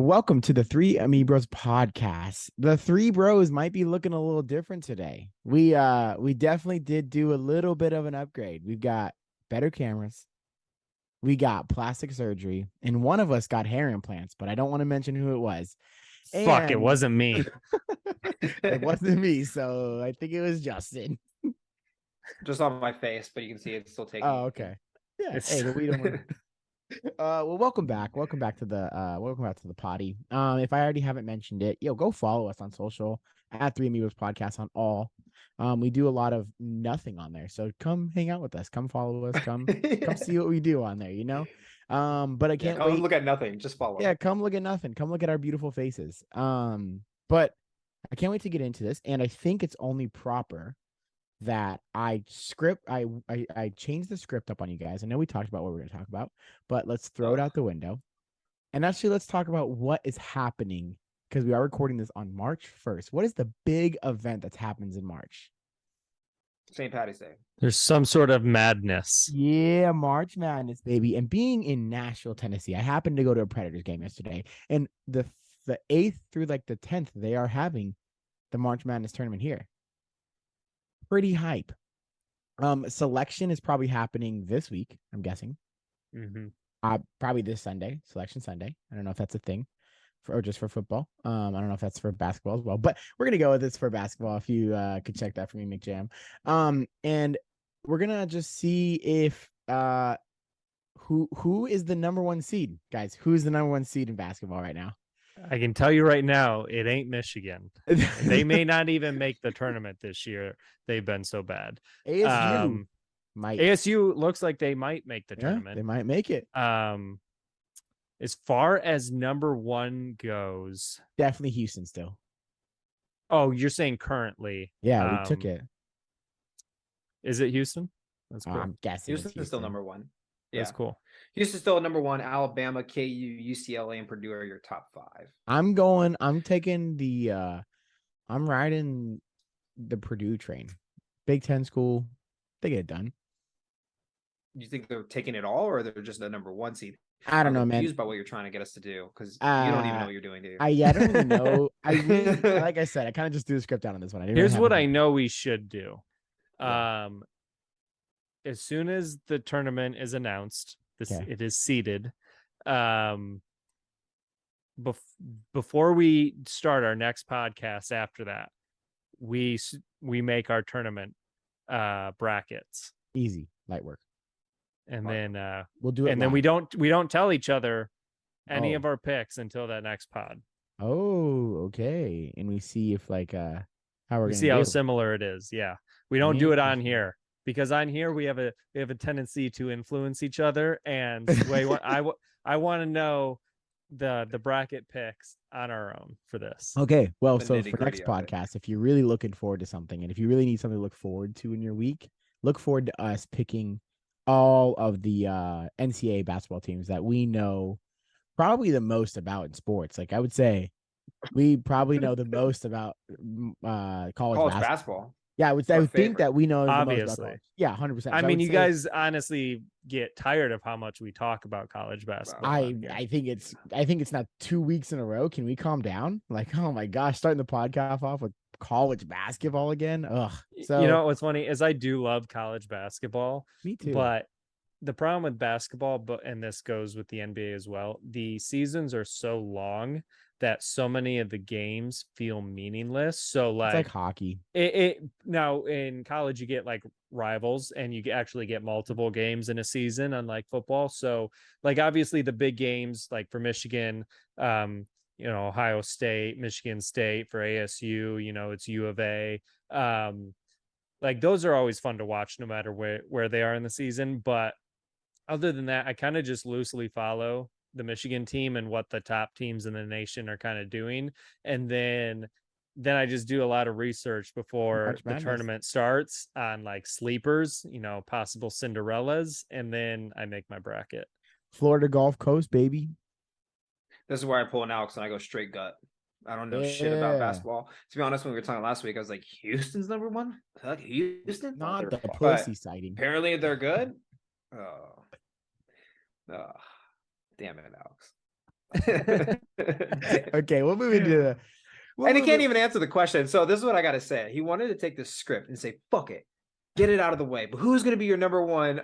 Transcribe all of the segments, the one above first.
Welcome to the Three Amigos podcast. The three bros might be looking a little different today. We definitely did do a little bit of an upgrade. We've got better cameras, we got plastic surgery, and one of us got hair implants, but I don't want to mention who it was. Fuck, it And wasn't me. it wasn't me, so I think it was Justin. Just on my face, but you can see it's still taking. Oh, okay. Yeah. Hey, but we don't want well, welcome back. Welcome back to the potty. If I already haven't mentioned it, go follow us on social at Three Amigos Podcast on all. We do a lot of nothing on there. So come hang out with us. Come follow us. Come see what we do on there, But I can't wait. Look at nothing. Just follow. Yeah, come look at nothing. Come look at our beautiful faces. But I can't wait to get into this. And I think it's only proper that I changed the script up on you guys. I know we talked about what we're going to talk about, but let's throw it out the window. And actually, let's talk about what is happening, because we are recording this on March 1st. What is the big event that happens in March? St. Patty's Day. There's some sort of madness. Yeah, March Madness, baby. And being in Nashville, Tennessee, I happened to go to a Predators game yesterday. And the 8th through like the 10th, they are having the March Madness tournament here. Pretty hype. Selection is probably happening this week, I'm guessing. Probably this Sunday, Selection Sunday. I don't know if that's a thing or just for football. I don't know if that's for basketball as well, but we're gonna go with this for basketball. If you could check that for me, McJamm. And we're gonna just see if who is the number one seed, guys. Who's the number one seed in basketball right now? I can tell you right now, it ain't Michigan. They may not even make the tournament this year. They've been so bad. ASU ASU looks like they might make the tournament. They might make it. As far as number one goes, definitely Houston still. Oh, you're saying currently? Yeah, we took it. Is it Houston? That's cool. I'm guessing Houston is still number one. Yeah. That's cool. Houston's still number one. Alabama, KU, UCLA, and Purdue are your top five. I'm taking I'm riding the Purdue train. Big Ten school. They get it done. You think they're taking it all, or they're just the number one seed? I don't know, man. Confused by what you're trying to get us to do, because you don't even know what you're doing, do you? I don't even know. I really, like I said, I kind of just threw the script out on this one. Here's what I know we should do. As soon as the tournament is announced, it is seeded. Before we start our next podcast, after that, we make our tournament brackets. Easy, light work. And then we'll do it. And then we don't tell each other any of our picks until that next pod. Oh, okay. And we see if how we're see how similar it is. Yeah, we don't do it on here, because on here we have a tendency to influence each other, and I want to know the bracket picks on our own for this. Okay, well, so for next podcast, if you're really looking forward to something, and if you really need something to look forward to in your week, look forward to us picking all of the NCAA basketball teams that we know probably the most about in sports. Like, I would say we probably know the most about college basketball. Yeah, I would think that we know obviously. The most about college. Yeah, 100%. I mean, you guys honestly get tired of how much we talk about college basketball. I think it's not 2 weeks in a row. Can we calm down? Like, oh my gosh, starting the podcast off with college basketball again. Ugh. So, you know what's funny is I do love college basketball. Me too. But the problem with basketball, and this goes with the NBA as well, the seasons are so long that so many of the games feel meaningless. So it's like hockey. Now in college you get like rivals, and you actually get multiple games in a season, unlike football. So like obviously the big games, like for Michigan, Ohio State, Michigan State, for ASU, it's U of A. Like those are always fun to watch no matter where they are in the season. But other than that, I kind of just loosely follow the Michigan team and what the top teams in the nation are kind of doing. And then I just do a lot of research before the tournament starts on like sleepers, possible Cinderellas. And then I make my bracket. Florida Gulf Coast, baby. This is where I pull an Alex and I go straight gut. I don't know shit about basketball. To be honest, when we were talking last week, I was like, Houston's number one? Like Houston? Not the pussy sighting. Apparently they're good. Oh. Damn it, Alex. Okay, we'll move into the. And he can't even answer the question. So this is what I got to say. He wanted to take this script and say, fuck it, get it out of the way. But who's going to be your number one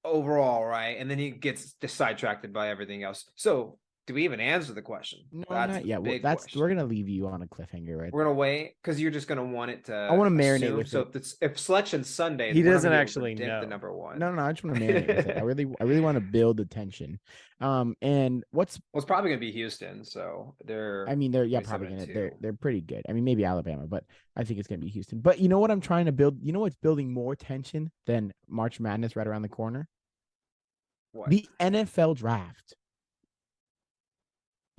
overall, right? And then he gets sidetracked by everything else. So do we even answer the question? No, that's not yet. Well, question. We're gonna leave you on a cliffhanger, right? We're gonna wait because you're just gonna want it to. I want to marinate with so it. if selection's Sunday, he we're not doesn't gonna be able to actually predict know the number one. No, I just want to marinate with it. I really want to build the tension. And Well, it's probably gonna be Houston. So they're. I mean, they're probably gonna they're pretty good. I mean, maybe Alabama, but I think it's gonna be Houston. But you know what I'm trying to build? You know what's building more tension than March Madness right around the corner? What? The NFL draft.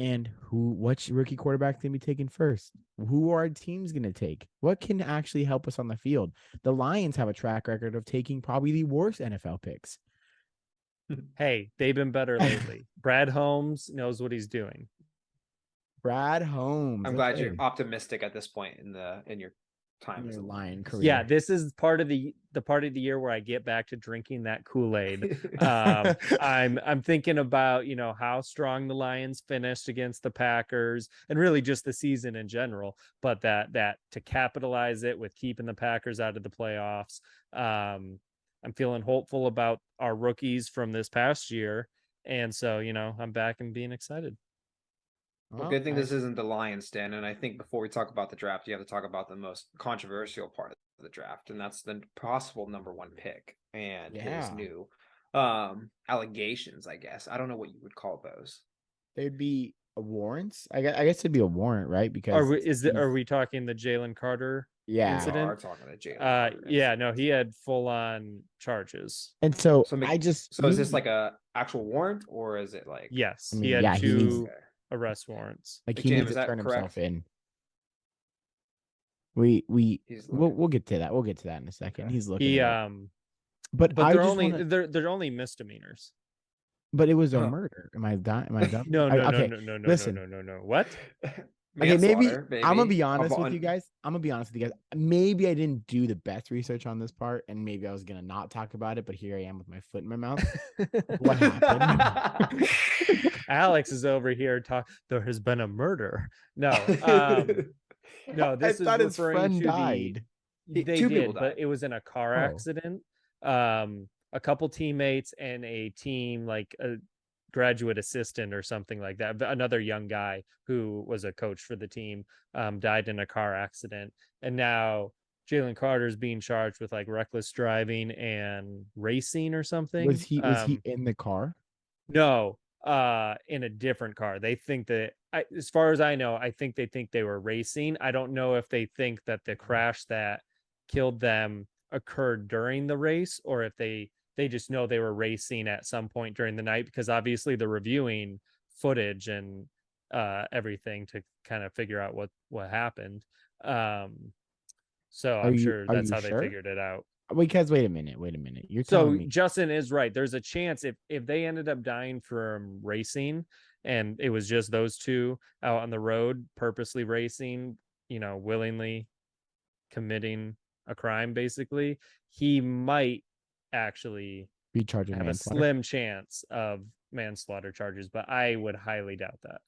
And what rookie quarterback can be taken first? Who are our teams going to take? What can actually help us on the field? The Lions have a track record of taking probably the worst NFL picks. Hey, they've been better lately. Brad Holmes knows what he's doing. Brad Holmes. I'm glad you're optimistic at this point in your time as a Lion career. Yeah, this is part of the part of the year where I get back to drinking that Kool-Aid. I'm thinking about, how strong the Lions finished against the Packers and really just the season in general, but that to capitalize it with keeping the Packers out of the playoffs. I'm feeling hopeful about our rookies from this past year. And so, I'm back and being excited. Well, good thing this isn't the Lions, Dan. And I think before we talk about the draft, you have to talk about the most controversial part of the draft, and that's the possible number one pick and his new allegations, I guess. I don't know what you would call those. They'd be warrants. I guess it'd be a warrant, right? Because are we talking the Jalen Carter incident? We are talking to Jalen Carter. Yeah, no, he had full on charges. And so is this like a actual warrant, or is it like? Yes, he had two arrest warrants. Like he needs to turn himself in. We'll get to that. We'll get to that in a second. Okay. He's looking. But they're only misdemeanors. But it was a murder. Am I dumb? No. Listen. No. What? Okay, maybe I'm gonna be honest with you guys. Maybe I didn't do the best research on this part, and maybe I was gonna not talk about it. But here I am with my foot in my mouth. What happened? Alex is over here talking. There has been a murder. No, no. This I thought is his friend died. They did, but it was in a car accident. A couple teammates and a team, like a graduate assistant or something like that. Another young guy who was a coach for the team died in a car accident, and now Jalen Carter is being charged with like reckless driving and racing or something. Was he in the car? No, in a different car. They think that, as far as I know, I think they were racing. I don't know if they think that the crash that killed them occurred during the race, or if they just know they were racing at some point during the night, because obviously they're reviewing footage and everything to kind of figure out what happened. So I'm sure that's how they figured it out. Because wait a minute. You're telling me Justin is right. There's a chance if they ended up dying from racing and it was just those two out on the road purposely racing, willingly committing a crime, basically, he might actually be charged with have a slim chance of manslaughter charges, but I would highly doubt that.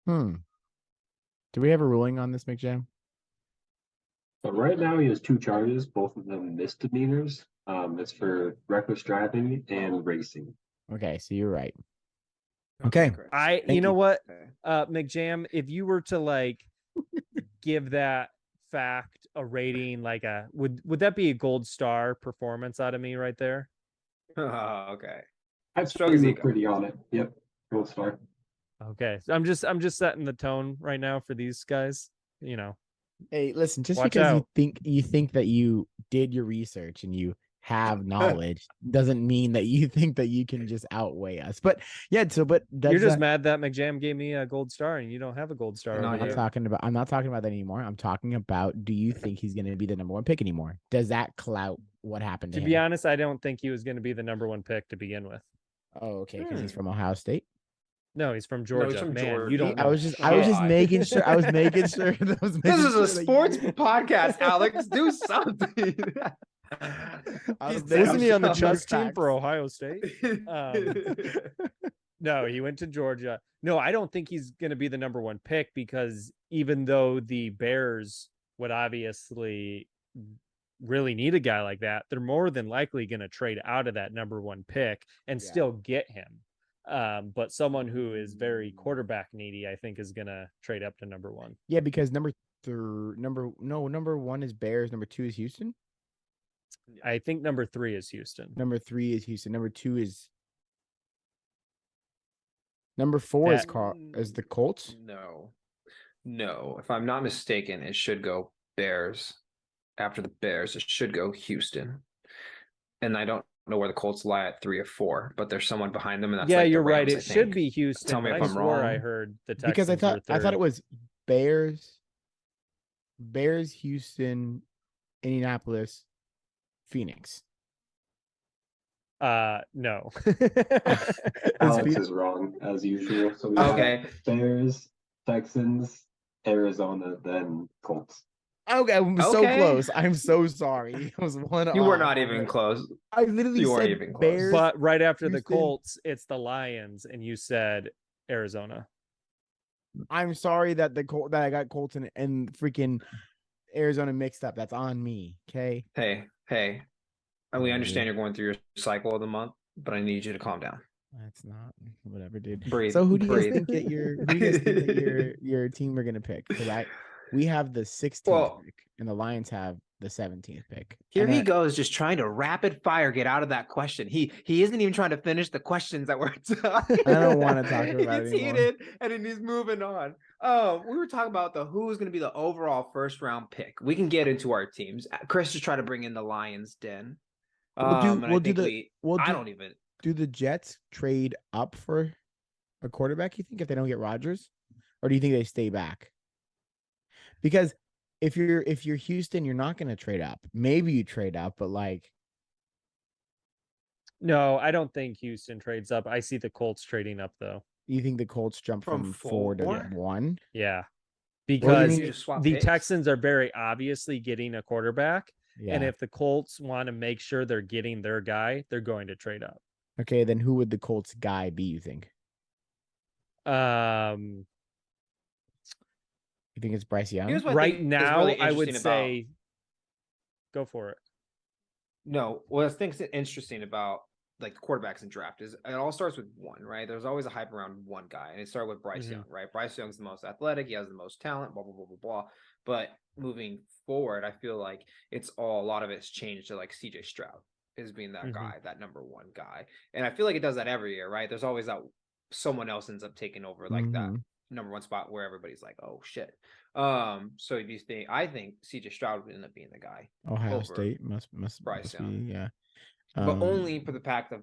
Do we have a ruling on this, McJamm? But right now he has two charges, both of them misdemeanors. It's for reckless driving and racing. Okay, so you're right. Okay. What, McJamm, if you were to like give that fact a rating, like would that be a gold star performance out of me right there? Oh, okay. I'd struggle pretty on it. Yep, gold star. Okay, so I'm just setting the tone right now for these guys. Hey, listen, just Watch because out. you think that you did your research and you have knowledge doesn't mean that you think that you can just outweigh us. But yeah, but you're just mad that McJamm gave me a gold star and you don't have a gold star. I'm not talking about that anymore. I'm talking about, do you think he's going to be the number one pick anymore? Does that clout what happened to him? To be honest, I don't think he was going to be the number one pick to begin with. Oh, okay, because he's from Ohio State. No, he's from Georgia. No, he's from Man, Georgia. you don't. I was just making sure. I was making sure. This is a sports podcast, Alex. Do something. Wasn't he on the chess team for Ohio State? No, he went to Georgia. No, I don't think he's going to be the number one pick because even though the Bears would obviously really need a guy like that, they're more than likely going to trade out of that number one pick and still get him. But someone who is very quarterback needy, I think, is going to trade up to number one. Yeah, because number one is Bears. Number 2 is Houston. I think number 3 is Houston. Number 3 is Houston. Number 2 is. Number 4 is the Colts. No. If I'm not mistaken, it should go Bears. After the Bears, it should go Houston. And I don't know where the Colts lie at 3 or 4, but there's someone behind them. And that's you're right. It should be Houston. Tell me if I'm wrong. I heard the Texans because I thought it was Bears, Houston, Indianapolis, Phoenix. No. Alex is wrong as usual. So we okay. Bears, Texans, Arizona, then Colts. Okay, so close. I'm so sorry. It was one. You were not even close. I literally said even Bears, but right after Houston. The Colts, it's the Lions, and you said Arizona. I'm sorry that that I got Colts and freaking Arizona mixed up. That's on me. Okay. Hey. And we understand you're going through your cycle of the month, but I need you to calm down. That's not whatever, dude. Breathe. So who do you guys think that your team are gonna pick? Because we have the 16th pick, and the Lions have the 17th pick. Here he goes, just trying to rapid fire get out of that question. He isn't even trying to finish the questions that we're talking. I don't want to talk about it anymore. Heated, and then he's moving on. We were talking about who's going to be the overall first round pick. We can get into our teams. Chris is trying to bring in the Lions den. Do the Jets trade up for a quarterback, you think, if they don't get Rodgers? Or do you think they stay back? Because if you're Houston, you're not going to trade up. Maybe you trade up, but no, I don't think Houston trades up. I see the Colts trading up, though. You think the Colts jump from 4 to 1? Yeah, because the Texans are very obviously getting a quarterback. Yeah. And if the Colts want to make sure they're getting their guy, they're going to trade up. Okay, then who would the Colts guy be, you think? You think it's Bryce Young? Right now, really I would say go for it. No, what I think is interesting about the quarterbacks in draft is it all starts with one, right? There's always a hype around one guy, and it started with Bryce Young, right? Bryce Young's the most athletic, he has the most talent, blah blah blah blah blah. But moving forward, I feel like a lot of it's changed to CJ Stroud is being that guy, that number one guy, and I feel like it does that every year, right? There's always that someone else ends up taking over that number one spot where everybody's like, oh shit. So do you think? I think CJ Stroud would end up being the guy. Ohio State must Bryce Young. Be, yeah. But only for the fact of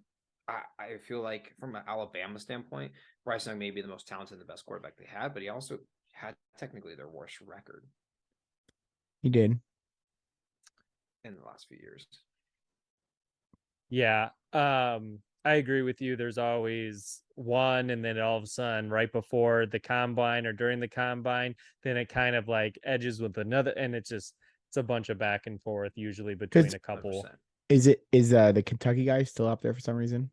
I feel like from an Alabama standpoint, Bryce Young may be the most talented and the best quarterback they had, but he also had technically their worst record. He did. In the last few years. Yeah. I agree with you. There's always one, and then all of a sudden, right before the combine or during the combine, then it kind of edges with another, and it's a bunch of back and forth usually between a couple. 100%. Is the Kentucky guy still up there for some reason?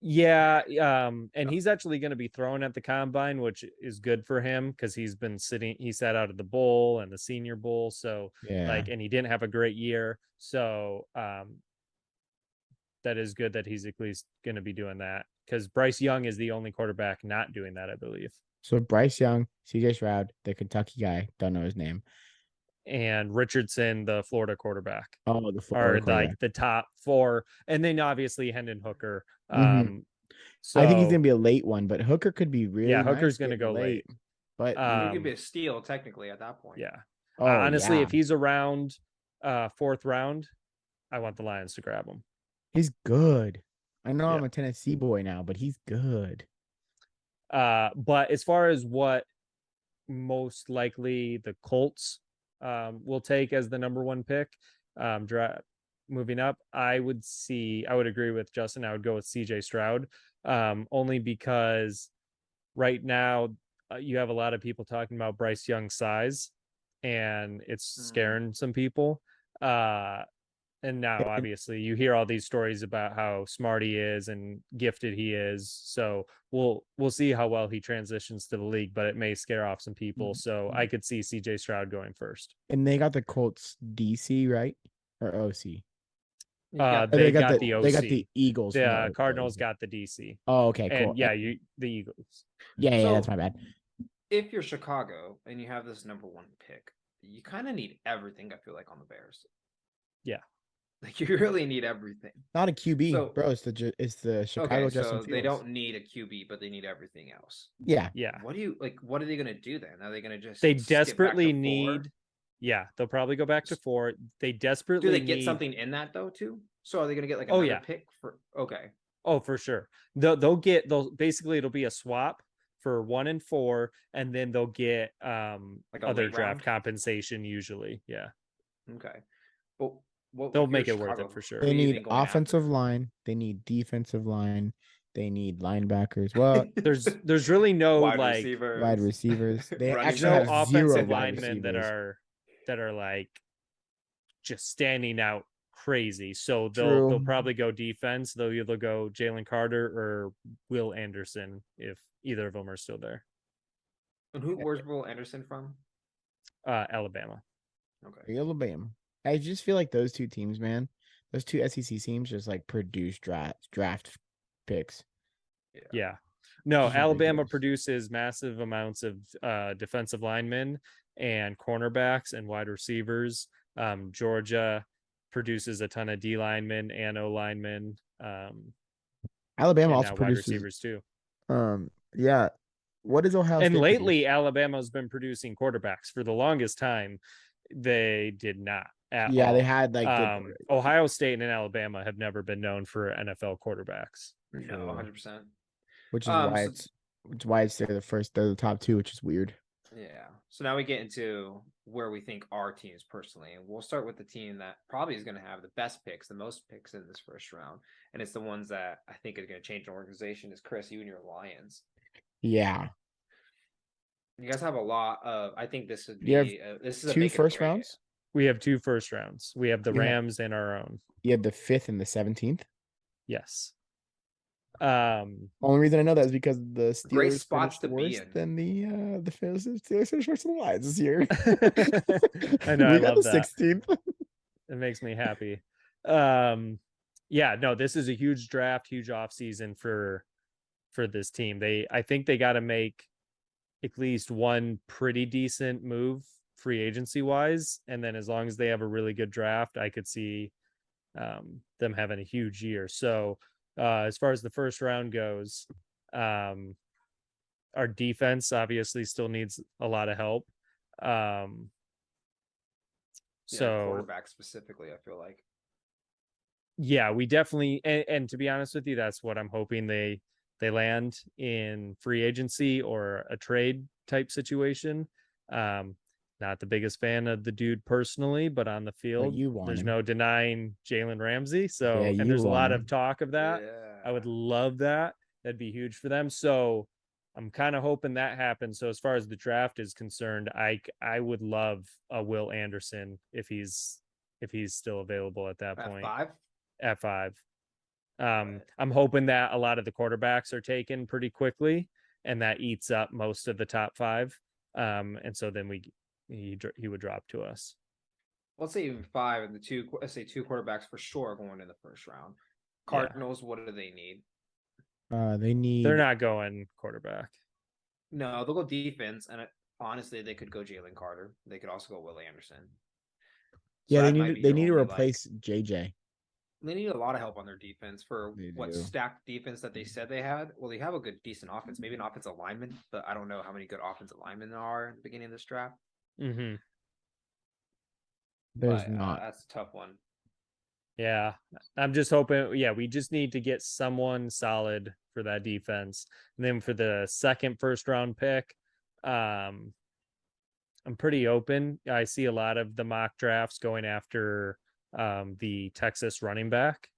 Yeah, and he's actually going to be thrown at the combine, which is good for him because he sat out of the bowl and the Senior Bowl, so and he didn't have a great year, so that is good that he's at least going to be doing that because Bryce Young is the only quarterback not doing that, I believe. So Bryce Young, CJ Stroud, the Kentucky guy, don't know his name, and Richardson, the Florida quarterback. Oh, the Florida quarterback. The top 4, and then obviously Hendon Hooker. So I think he's gonna be a late one, but Hooker could be really. Yeah, Hooker's gonna go late, but he could be a steal technically at that point. Yeah. Honestly, if he's around 4th round, I want the Lions to grab him. He's good. I know I'm a Tennessee boy now, but he's good. But as far as what most likely the Colts will take as the number 1 pick, moving up, I would agree with Justin. I would go with CJ Stroud, only because right now you have a lot of people talking about Bryce Young's size, and it's scaring some people. And now, obviously, you hear all these stories about how smart he is and gifted he is. So we'll see how well he transitions to the league, but it may scare off some people. So I could see CJ Stroud going first. And they got the Colts DC, right? Or OC? They got the OC. They got the Eagles. The Cardinals got the DC. Oh, okay, cool. And yeah, the Eagles. Yeah, that's my bad. If you're Chicago and you have this number 1 pick, you kind of need everything, I feel like, on the Bears. Yeah. Like, you really need everything. Not a QB, bro. It's the Chicago Justin Fields. They don't need a QB, but they need everything else. Yeah. What are they gonna do then? Are they gonna just? They desperately need. Yeah, they'll probably go back to 4. They desperately. Do they get something in that though too? So are they gonna get like another pick for? Okay. Oh, for sure. They'll basically it'll be a swap for 1 and 4, and then they'll get like other draft compensation usually. Yeah. Okay. Well. They'll make it worth it for sure. They need offensive line. They need defensive line. They need linebackers. Well, there's really no wide receivers. They actually no have offensive linemen that are like just standing out crazy. So they'll probably go defense. They'll either go Jalen Carter or Will Anderson if either of them are still there. And where's Will Anderson from? Alabama. Okay. Alabama. I just feel like those two teams, man, those two SEC teams just like produce draft picks. Yeah. No, Alabama produces massive amounts of defensive linemen and cornerbacks and wide receivers. Georgia produces a ton of D linemen and O linemen. Alabama also wide produces receivers too. Yeah. What is Ohio State? And lately, Alabama's been producing quarterbacks. For the longest time, they did not. They had like Ohio State and Alabama have never been known for NFL quarterbacks. No, 100%. Which is why it's they're the top 2, which is weird. Yeah. So now we get into where we think our teams personally, and we'll start with the team that probably is going to have the best picks, the most picks in this first round, and it's the ones that I think is going to change an organization. Is Chris, you and your Lions? Yeah. You guys have a lot of. I think this would be. This is 2 first rounds. We have 2 first rounds. We have the Rams and our own. You have the 5th and the 17th. Yes. Only reason I know that is because the Steelers great spots to worse be in than the Steelers finished worse than the Lions this year. I know. We I got love the that. 16th. It makes me happy. Yeah. No, this is a huge draft, huge offseason for this team. I think they got to make at least one pretty decent move free agency wise, and then as long as they have a really good draft, I could see them having a huge year. So as far as the first round goes, our defense obviously still needs a lot of help. Quarterback specifically, I feel like. Yeah, we definitely, and to be honest with you, that's what I'm hoping they land in free agency or a trade type situation. Not the biggest fan of the dude personally, but on the field, there's no denying Jalen Ramsey. So, and there's a lot of talk of that. Yeah. I would love that. That'd be huge for them. So I'm kind of hoping that happens. So as far as the draft is concerned, I would love a Will Anderson if he's still available at that point. At 5. I'm hoping that a lot of the quarterbacks are taken pretty quickly, and that eats up most of the top 5. And so then he would drop to us. Let's say even 5, and let's say 2 quarterbacks for sure going in the first round. Cardinals, what do they need? They're not going quarterback. No, they'll go defense, and honestly, they could go Jalen Carter. They could also go Will Anderson. So they need to replace JJ. They need a lot of help on their defense for what stacked defense that they said they had. Well, they have a good, decent offense, maybe an offensive lineman, but I don't know how many good offensive linemen there are at the beginning of this draft. Mm-hmm. There's not. That's a tough one. Yeah, I'm just hoping. Yeah, we just need to get someone solid for that defense. And then for the second first round pick, I'm pretty open. I see a lot of the mock drafts going after the Texas running back,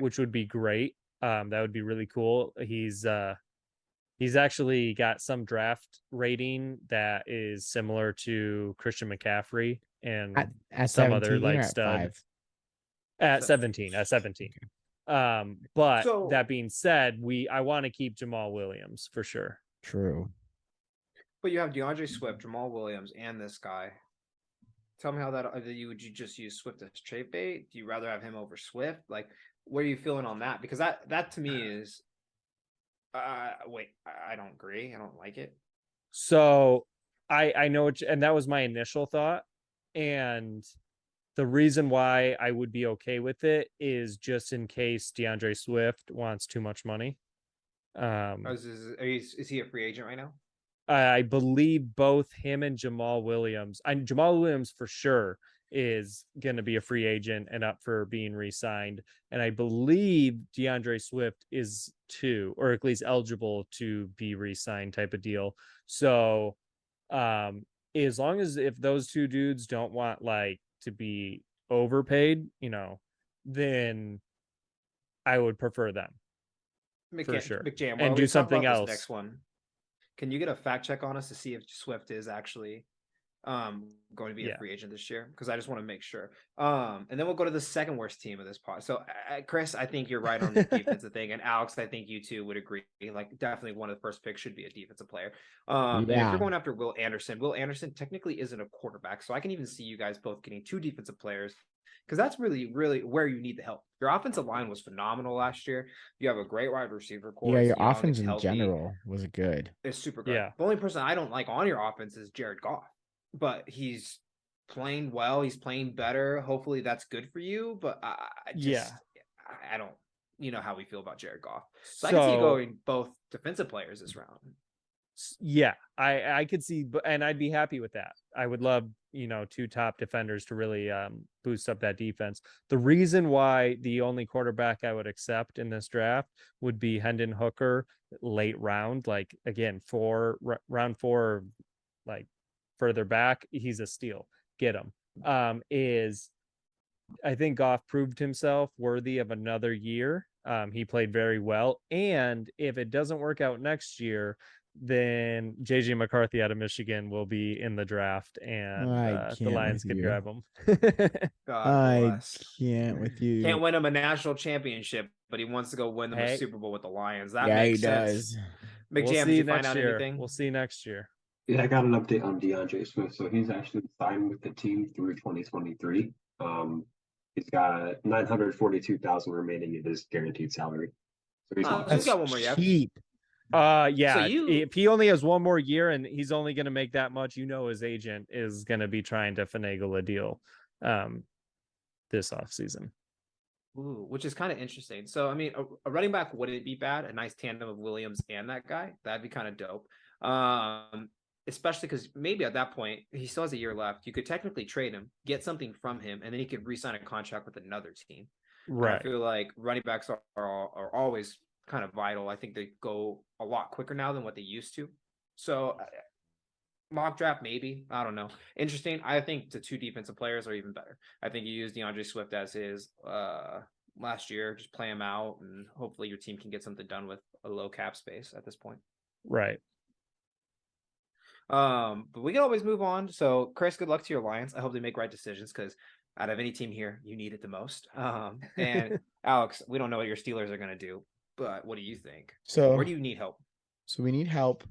which would be great. That would be really cool. He's actually got some draft rating that is similar to Christian McCaffrey and at some other 17 or like at stud 5? at 17. But So- that being said, I want to keep Jamal Williams for sure. True. But you have DeAndre Swift, Jamal Williams, and this guy. Tell me how that would you just use Swift as trade bait? Do you rather have him over Swift? Like, what are you feeling on that? Because that to me is, wait, I don't agree. I don't like it. So I know and that was my initial thought, and the reason why I would be okay with it is just in case DeAndre Swift wants too much money. Is he a free agent right now? I believe both him and Jamal Williams. Jamal Williams for sure is going to be a free agent and up for being re-signed. And I believe DeAndre Swift is too, or at least eligible to be re-signed type of deal. So as long as if those two dudes don't want like to be overpaid, then I would prefer them for sure. McJamm, and do something else. Next one. Can you get a fact check on us to see if Swift is actually going to be a free agent this year? Because I just want to make sure. And then we'll go to the second worst team of this pod. So, Chris, I think you're right on the defensive thing, and Alex, I think you two would agree. Like, definitely one of the first picks should be a defensive player. And if you're going after Will Anderson technically isn't a quarterback, so I can even see you guys both getting 2 defensive players. Because that's really, really where you need the help. Your offensive line was phenomenal last year. You have a great wide receiver core. Yeah, your offense in general was good. It's super good. Yeah. The only person I don't like on your offense is Jared Goff, but he's playing well. He's playing better. Hopefully that's good for you. But I don't. You know how we feel about Jared Goff. So I can see you going both defensive players this round. Yeah, I could see, and I'd be happy with that. I would love 2 top defenders to really boost up that defense. The reason why the only quarterback I would accept in this draft would be Hendon Hooker late round, like again round 4, like further back, he's a steal. Get him. Is I think Goff proved himself worthy of another year. He played very well, and if it doesn't work out next year, then JJ McCarthy out of Michigan will be in the draft, and the Lions could grab him. I can't with you. Can't win him a national championship, but he wants to go win them a Super Bowl with the Lions. That makes sense. McJamm, did you find out anything? We'll see next year. Yeah, I got an update on DeAndre Swift. So he's actually signed with the team through 2023. He's got $942,000 remaining in his guaranteed salary. So he's got one more year. Cheap. Yeah. So if he only has one more year and he's only going to make that much, his agent is going to be trying to finagle a deal this offseason. Ooh, which is kind of interesting. So, I mean, a running back wouldn't be bad. A nice tandem of Williams and that guy. That'd be kind of dope. Especially because maybe at that point, he still has a year left. You could technically trade him, get something from him, and then he could re-sign a contract with another team. Right. And I feel like running backs are always kind of vital. I think they go a lot quicker now than what they used to. So mock draft, maybe. I don't know. Interesting. I think the 2 defensive players are even better. I think you use DeAndre Swift as his last year. Just play him out, and hopefully your team can get something done with a low cap space at this point. Right. But we can always move on. So Chris, good luck to your Lions. I hope they make right decisions, because out of any team here, you need it the most. And Alex, we don't know what your Steelers are going to do, but what do you think? So where do you need help? So we need help.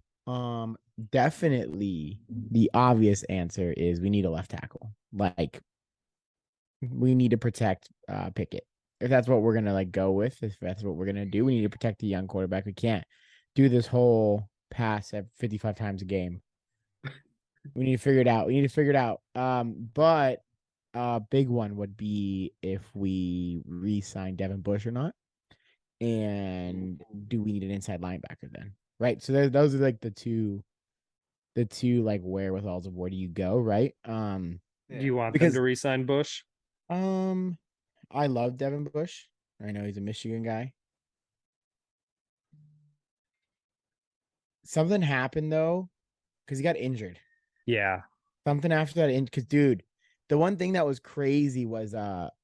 Definitely the obvious answer is we need a left tackle. Like, we need to protect Pickett. If that's what we're gonna go with, if that's what we're gonna do, we need to protect the young quarterback. We can't do this whole pass at 55 times a game. We need to figure it out. But big one would be if we re-sign Devin Bush or not. And do we need an inside linebacker then? Right. So those are like the two like wherewithals of where do you go, right? Do you want them to re-sign Bush? I love Devin Bush. I know he's a Michigan guy. Something happened though, because he got injured. Yeah. Something after that, because dude, the one thing that was crazy was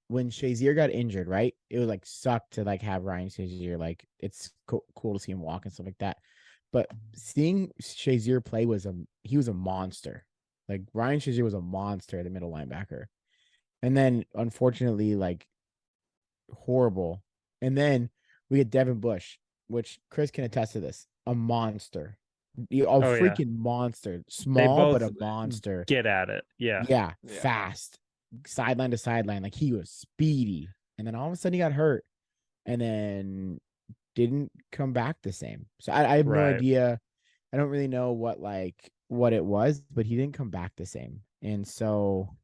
when Shazier got injured, right? It was sucked to have Ryan Shazier. It's cool to see him walk and stuff like that. But seeing Shazier play he was a monster. Like Ryan Shazier was a monster at the middle linebacker. And then unfortunately, like horrible. And then we get Devin Bush, which Chris can attest to this. A monster. A freaking monster. Small, but a monster. Get at it. Yeah. Fast. Sideline to sideline. Like he was speedy. And then all of a sudden he got hurt. And then didn't come back the same. So I have no idea. I don't really know what it was, but he didn't come back the same. And so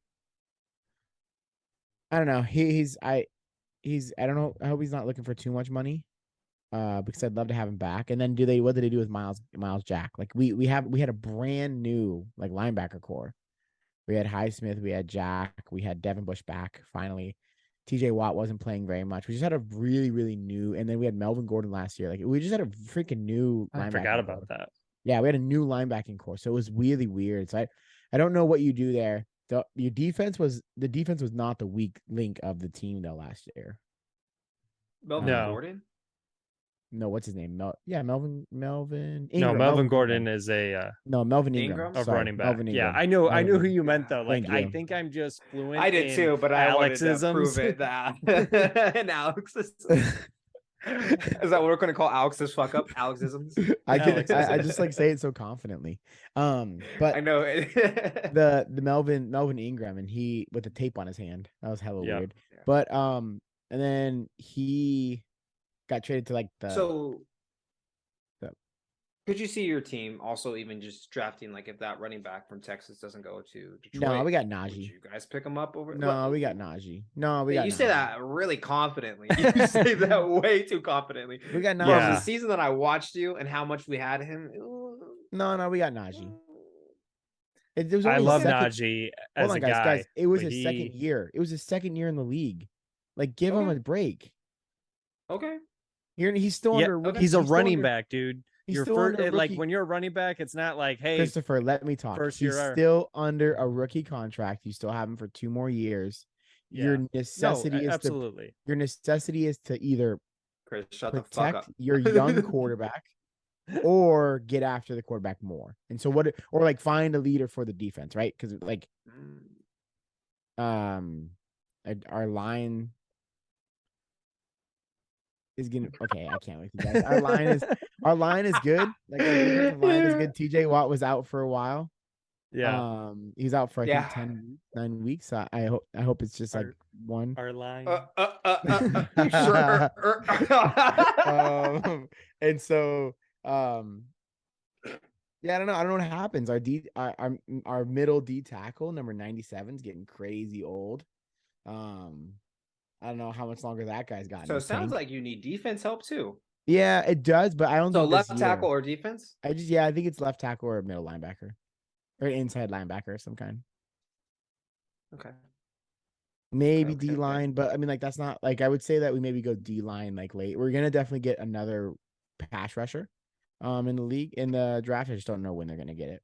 I don't know. I don't know. I hope he's not looking for too much money. Because I'd love to have him back. And then what did they do with Miles Jack? Like we had a brand new like linebacker core. We had Highsmith, we had Jack, we had Devin Bush back finally. TJ Watt wasn't playing very much. We just had a really, really new, and then we had Melvin Gordon last year. Like we just had a freaking new I forgot about that. Yeah, we had a new linebacking core. So it was really weird. So I don't know what you do there. The defense was not the weak link of the team though last year. Melvin Gordon? No, what's his name? Melvin Ingram. No, Melvin Gordon is a Melvin Ingram. Of running back. Melvin Ingram. Yeah, I knew who you meant though. Like I think I'm just fluent. I did too, but I wanted to prove it that and Alex's. Is that what we're going to call Alex's fuck up? Alexisms. I just like say it so confidently. But I know the Melvin Ingram, and he with the tape on his hand. That was hella weird. Yeah. But and then he got traded to like could you see your team also even just drafting, like if that running back from Texas doesn't go to Detroit? No, we got Najee. You guys pick him up over? No, we got Najee. No, we got. You say that really confidently. You say that way too confidently. We got Najee. From the season that I watched you and how much we had him. No, we got Najee. I love Najee as a guy. Guys, it was his second year. It was his second year in the league. Like, give him a break. Okay. He's still under. He's a running back, dude. You're like when you're a running back, it's not like, hey, Christopher, let me talk. He's still under a rookie contract. You still have him for 2 more years. Yeah. Your necessity is to either Chris, shut protect the fuck up. your young quarterback or get after the quarterback more. And so or like find a leader for the defense, right? Because like our line is gonna I can't wait, you guys. Our line is good. Like our defensive line is good. TJ Watt was out for a while. Yeah. He's out for I think 9 weeks. I hope it's just like one. Our line. Sure. And so yeah, I don't know what happens. Our middle D tackle number 97 is getting crazy old. I don't know how much longer that guy's got. So it sounds like you need defense help too. Yeah, it does, but I don't think left tackle or defense? I think it's left tackle or middle linebacker. Or inside linebacker of some kind. Okay. Maybe D line, but I mean, like that's not like I would say that we maybe go D line like late. We're gonna definitely get another pass rusher in the league in the draft. I just don't know when they're gonna get it.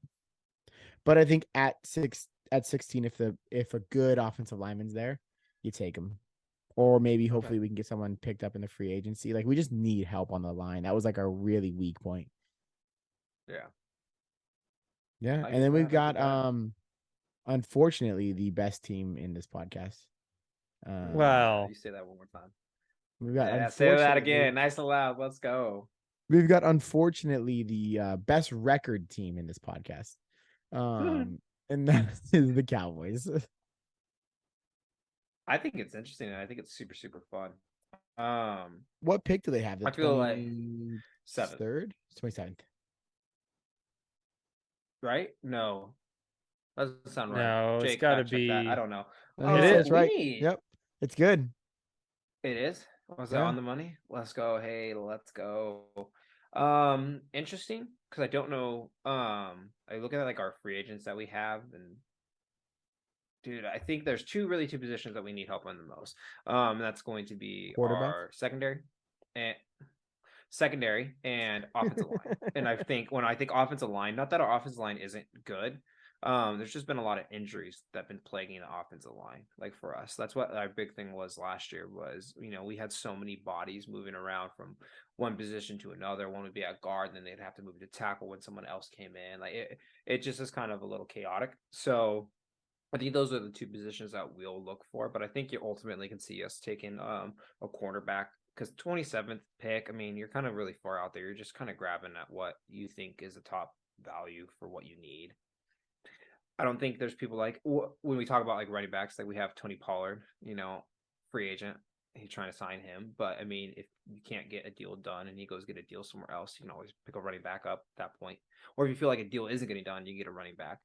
But I think at 16, if a good offensive lineman's there, you take him. Or maybe hopefully we can get someone picked up in the free agency. Like we just need help on the line. That was like a really weak point. Yeah. Yeah. And then we've got unfortunately the best team in this podcast. Wow. You say that one more time. We've got say that again. Nice and loud. Let's go. We've got unfortunately the best record team in this podcast. And that is the Cowboys. I think it's interesting, and I think it's super, super fun. What pick do they have? I feel like 7th, 27th. Right? No, that doesn't sound right. No, Jake, it's got to be. I don't know. It is right. Yep, it's good. It is. Was that on the money? Let's go. Hey, let's go. Interesting because I don't know. I look at like our free agents that we have, and dude, I think there's two positions that we need help on the most. That's going to be our secondary and offensive line. And I think offensive line, not that our offensive line isn't good, There's just been a lot of injuries that have been plaguing the offensive line. Like for us, that's what our big thing was last year. Was we had so many bodies moving around from one position to another. One would be at guard, and then they'd have to move to tackle when someone else came in. Like it just is kind of a little chaotic. So I think those are the two positions that we'll look for. But I think you ultimately can see us taking a cornerback because 27th pick. I mean, you're kind of really far out there. You're just kind of grabbing at what you think is a top value for what you need. I don't think there's people like when we talk about like running backs, like we have Tony Pollard, free agent. He's trying to sign him. But I mean, if you can't get a deal done and he goes get a deal somewhere else, you can always pick a running back up at that point. Or if you feel like a deal isn't getting done, you get a running back.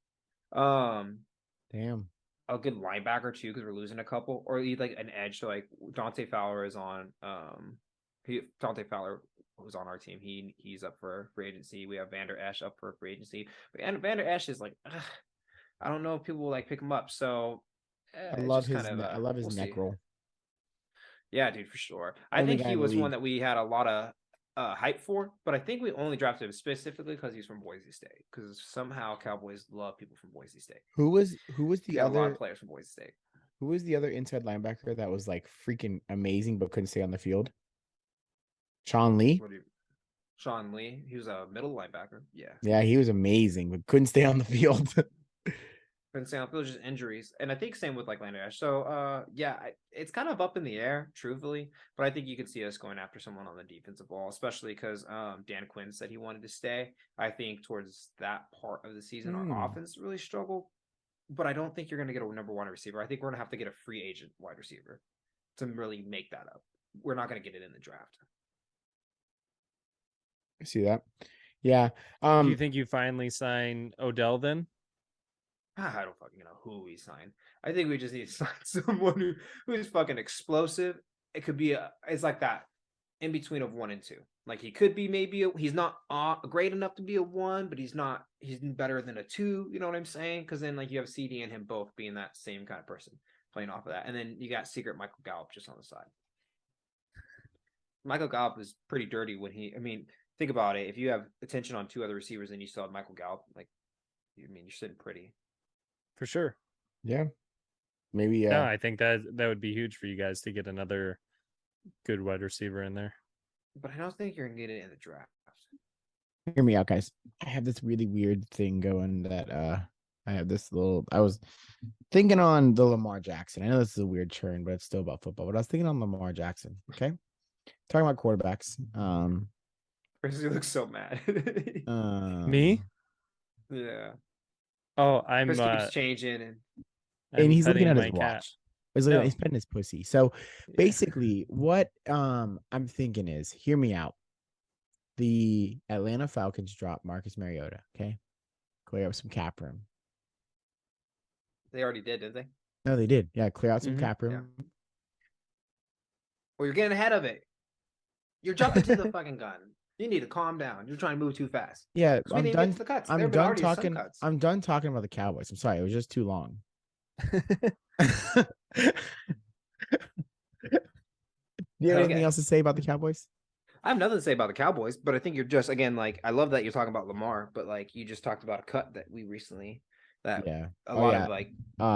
Damn. A good linebacker too, because we're losing a couple, or like an edge. So like Dante Fowler is on. Dante Fowler who's on our team. He's up for free agency. We have Vander Esch up for free agency. But Vander Esch is like. I don't know if people will like pick him up. So I love his neck roll. Yeah, dude, for sure. I think he was one that we had a lot of hype for, but I think we only drafted him specifically because he's from Boise State. Because somehow Cowboys love people from Boise State. Who was the other? A lot of players from Boise State. Who was the other inside linebacker that was like freaking amazing but couldn't stay on the field? Sean Lee. Sean Lee. He was a middle linebacker. Yeah. Yeah, he was amazing but couldn't stay on the field. Just injuries, and I think same with like Vander Esch. So it's kind of up in the air, truthfully, but I think you could see us going after someone on the defensive ball, especially because Dan Quinn said he wanted to stay. I think towards that part of the season, our offense really struggled, but I don't think you're going to get a number one receiver. I think we're going to have to get a free agent wide receiver to really make that up. We're not going to get it in the draft. I see that. Yeah. Do you think you finally sign Odell then? I don't fucking know who we sign. I think we just need to sign someone who's fucking explosive. It could be it's like that in between of 1 and 2. Like he could be he's not great enough to be a 1, but he's better than a 2. You know what I'm saying? Because then like you have CD and him both being that same kind of person playing off of that, and then you got secret Michael Gallup just on the side. Michael Gallup is pretty dirty when think about it. If you have attention on 2 other receivers and you still have Michael Gallup, you're sitting pretty. For sure. Yeah. Maybe. Yeah, I think that would be huge for you guys to get another good wide receiver in there. But I don't think you're gonna get it in the draft. Hear me out, guys. I have this really weird thing going that I was thinking on the Lamar Jackson. I know this is a weird churn, but it's still about football. But I was thinking on Lamar Jackson. Okay. Talking about quarterbacks. He looks so mad. Me? Yeah. Oh, Chris keeps changing and he's looking at his watch. He's petting his pussy. So basically, what I'm thinking is, hear me out. The Atlanta Falcons dropped Marcus Mariota. Okay, clear up some cap room. They already did, didn't they? No, they did. Yeah, clear out some cap room. Yeah. Well, you're getting ahead of it. You're jumping to the fucking gun. You need to calm down. You're trying to move too fast. Yeah, I'm done talking. I'm done talking about the Cowboys. I'm sorry, it was just too long. Do you have anything else to say about the Cowboys? I have nothing to say about the Cowboys, but I think you're just I love that you're talking about Lamar, but you just talked about a cut that we recently of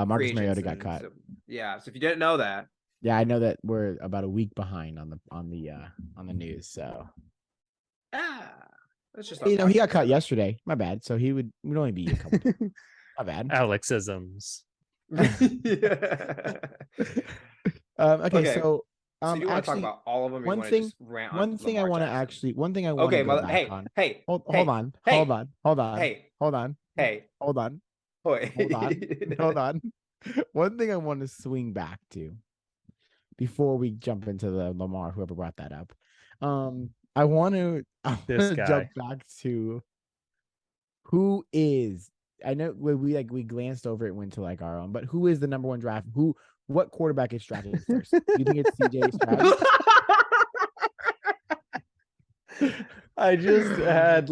Marcus Mariota got cut. So if you didn't know that. Yeah, I know that we're about a week behind on the news, so. That's just he got cut yesterday. My bad. So he would only be a couple days. My bad. Alexisms. Okay, so so you want to talk about all of them? One thing I want to go back on. Hold on. One thing I want to swing back to before we jump into the Lamar, whoever brought that up. I want to jump back to who is. I know we glanced over it, went to our own, but who is the number one draft? What quarterback is drafted first? Do you think it's CJ Stroud? I just had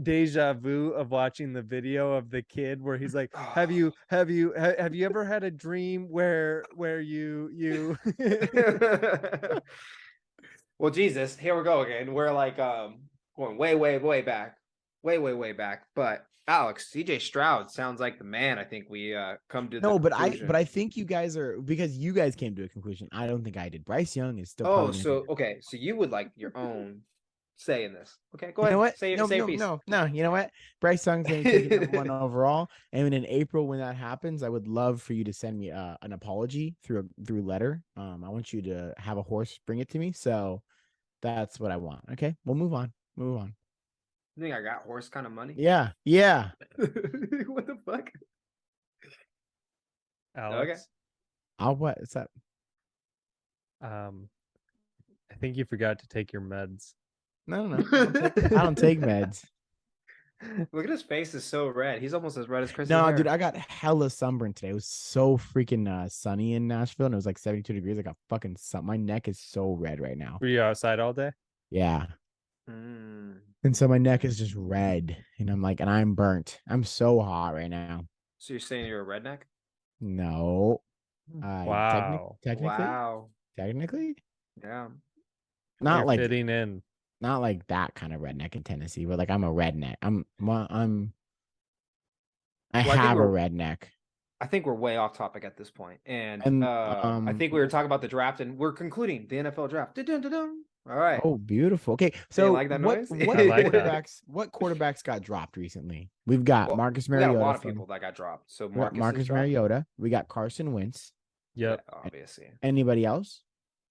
deja vu of watching the video of the kid where he's like, have you ever had a dream where you Well, Jesus, here we go again. We're going way, way, way back. way back. But Alex, CJ Stroud sounds like the man. I think we come to No, the but conclusion. I think you guys are, because you guys came to a conclusion. I don't think I did. Bryce Young is still probably so okay, so you would like your own say in this. Okay, go You know ahead. what? Say No, say your no, piece. no. You know what? Bryce Young's going to take it number 1 overall. And in April, when that happens, I would love for you to send me an apology through letter. I want you to have a horse bring it to me. So that's what I want. Okay, we'll move on. Move on. You think I got horse kind of money? Yeah. What the fuck? Alex, Okay. I'll what? What's up? I think you forgot to take your meds. No. I don't take meds. Look at his face; is so red. He's almost as red as Chris. No, dude, I got hella sunburned today. It was so freaking sunny in Nashville, and it was like 72 degrees. I got fucking sun. My neck is so red right now. Were you outside all day? Yeah. Mm. And so my neck is just red, and I'm like, and I'm burnt. I'm so hot right now. So you're saying you're a redneck? No. Wow. Technically, Yeah. not You're like fitting in. not like that kind of redneck in Tennessee, but like I'm a redneck. I have a redneck. I think we're way off topic at this point. And I think we were talking about the draft, and we're concluding the NFL draft. Dun-dun-dun-dun. All right. Oh, beautiful. Okay, so like that noise? what quarterbacks got dropped recently? We've got Marcus Mariota. We got a lot of people that got dropped. So Marcus Mariota. We got Carson Wentz. Yep. Yeah, obviously. Anybody else?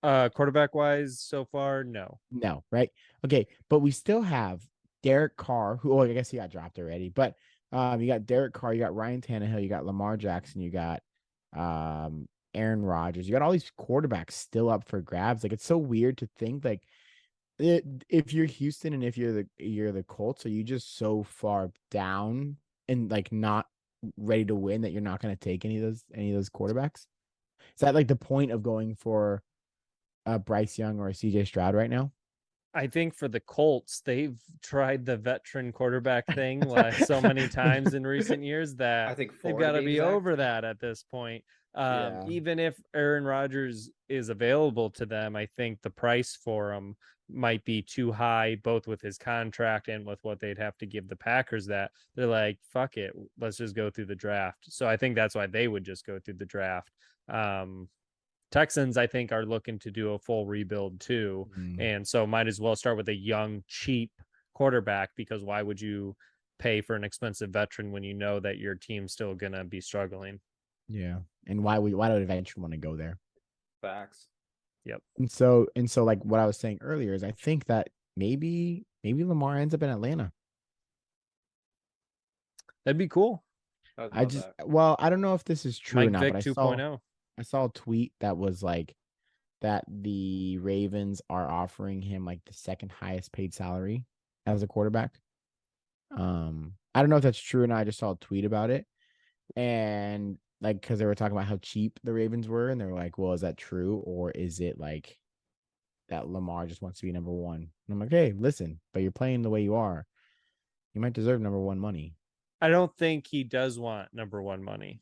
Quarterback wise, so far, no. No, right? Okay, but we still have Derek Carr, who I guess he got dropped already. But you got Derek Carr, you got Ryan Tannehill, you got Lamar Jackson, you got Aaron Rodgers. You got all these quarterbacks still up for grabs. Like, it's so weird to think like if you're Houston and if you're the Colts, are you just so far down and like not ready to win that you're not going to take any of those quarterbacks? Is that like the point of going for Bryce Young or CJ Stroud right now? I think for the Colts, they've tried the veteran quarterback thing like so many times in recent years that I think they've got to be over that at this point. Even if Aaron Rodgers is available to them, I think the price for him might be too high, both with his contract and with what they'd have to give the Packers, that they're like, fuck it, let's just go through the draft. So I think that's why they would just go through the draft. Texans, I think, are looking to do a full rebuild too. And so might as well start with a young, cheap quarterback, because why would you pay for an expensive veteran when you know that your team's still going to be struggling? Yeah. And why would a veteran want to go there? Facts. Yep. And so like what I was saying earlier is I think that maybe Lamar ends up in Atlanta. That'd be cool. I don't know if this is true Mike or not, Vick but 2.0. I saw a tweet that was like that the Ravens are offering him like the second highest paid salary as a quarterback. I don't know if that's true or not. I just saw a tweet about it. And like, because they were talking about how cheap the Ravens were, and they were like, well, is that true? Or is it like that Lamar just wants to be number one? And I'm like, hey, listen, but you're playing the way you are. You might deserve number one money. I don't think he does want number one money.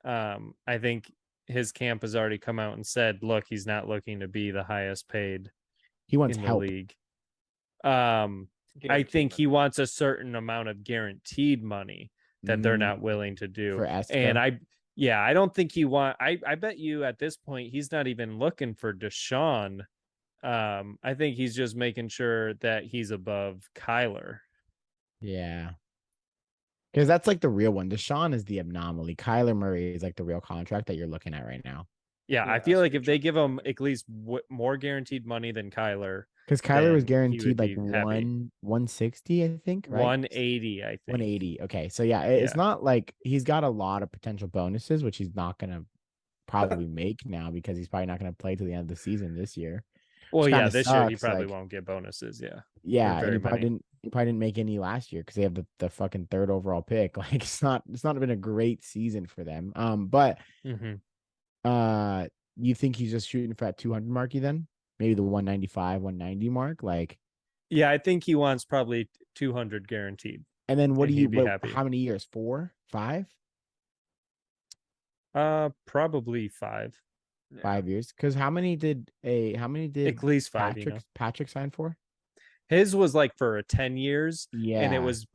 I think his camp has already come out and said, look, he's not looking to be the highest paid. He wants in help. The league. I think he wants a certain amount of guaranteed money that they're not willing to do. And I don't think he I bet you at this point, he's not even looking for Deshaun. I think he's just making sure that he's above Kyler. Yeah. Because that's like the real one. Deshaun is the anomaly. Kyler Murray is like the real contract that you're looking at right now. Yeah, I feel like if they give him at least more guaranteed money than Kyler. Because Kyler was guaranteed like 160, I think, right? 180, I think. 180. Okay. So yeah, it's not like he's got a lot of potential bonuses, which he's not gonna probably make now because he's probably not gonna play to the end of the season this year. Well, yeah, this year he probably won't get bonuses. Yeah. Yeah, and he probably didn't make any last year because they have the fucking third overall pick. Like it's not been a great season for them. But you think he's just shooting for that 200 marky then? Maybe the 195, 190 mark? Like, yeah, I think he wants probably 200 guaranteed. And then how many years? 4, 5? Probably 5. 5 years. Because how many did at least 5? Patrick sign for? His was like for 10 years. Yeah. And it was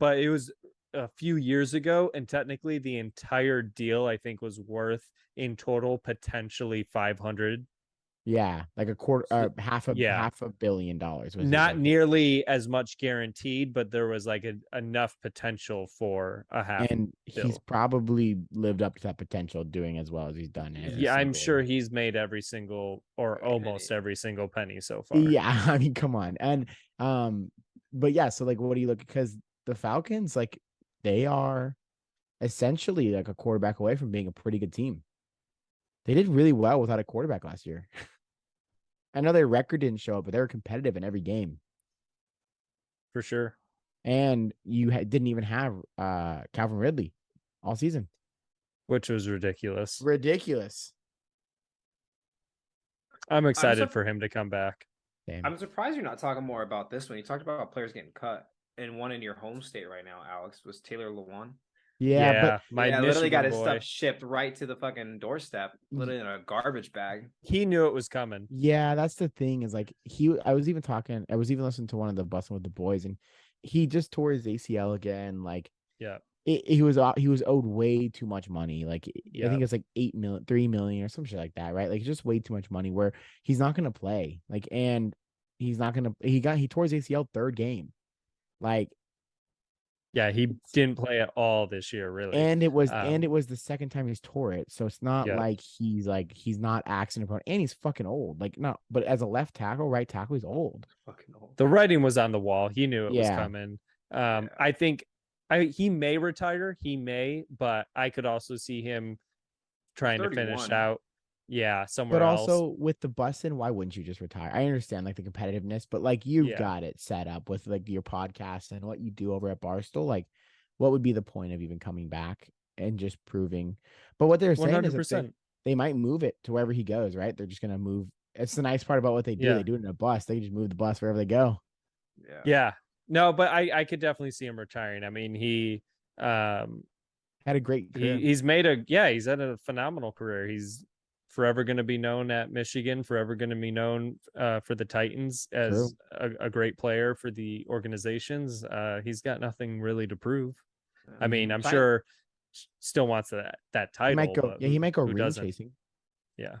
a few years ago. And technically the entire deal, I think, was worth in total potentially 500. Yeah, like a quarter, half a billion dollars was not nearly as much guaranteed, but there was like enough potential for a half. And he's probably lived up to that potential doing as well as he's done. Yeah, I'm sure he's made every single or almost every single penny so far. Yeah, I mean, come on. And but yeah, so like what do you look, because the Falcons, like, they are essentially like a quarterback away from being a pretty good team. They did really well without a quarterback last year. I know their record didn't show up, but they were competitive in every game. For sure. And you didn't even have Calvin Ridley all season. Which was ridiculous. Ridiculous. I'm excited for him to come back. Damn. I'm surprised you're not talking more about this one. You talked about players getting cut, and one in your home state right now, Alex, was Taylor Lewan. Yeah, but literally got his stuff shipped right to the fucking doorstep, literally in a garbage bag. He knew it was coming. Yeah, that's the thing, is like I was even listening to one of the Bustin' with the Boys, and he just tore his ACL again. Like, yeah, he was owed way too much money. Like, I think it's like 3 million or some shit like that, right? Like, just way too much money where he's not gonna play. Like, and he's not gonna. He tore his ACL third game. Like, yeah, he didn't play at all this year, really. And it was the second time he's tore it. So it's not like he's not accident prone, and he's fucking old. Like, no, but as a right tackle, he's old. Fucking old. The writing was on the wall. He knew it was coming. I think he may retire. He may, but I could also see him trying to finish out. Yeah, somewhere else. But also with the Bustin', why wouldn't you just retire? I understand like the competitiveness, but like you've got it set up with like your podcast and what you do over at Barstool. Like, what would be the point of even coming back and just proving? But what they're saying 100%. Is that they might move it to wherever he goes, right? They're just gonna move. It's the nice part about what they do. They do it in a bus. They just move the bus wherever they go. Yeah. No, but I could definitely see him retiring. I mean, he had a great career. He's had a phenomenal career. He's forever going to be known at Michigan, forever going to be known for the Titans as a great player for the organizations. He's got nothing really to prove. I mean, I'm sure still wants that title. He might go ring chasing. Yeah.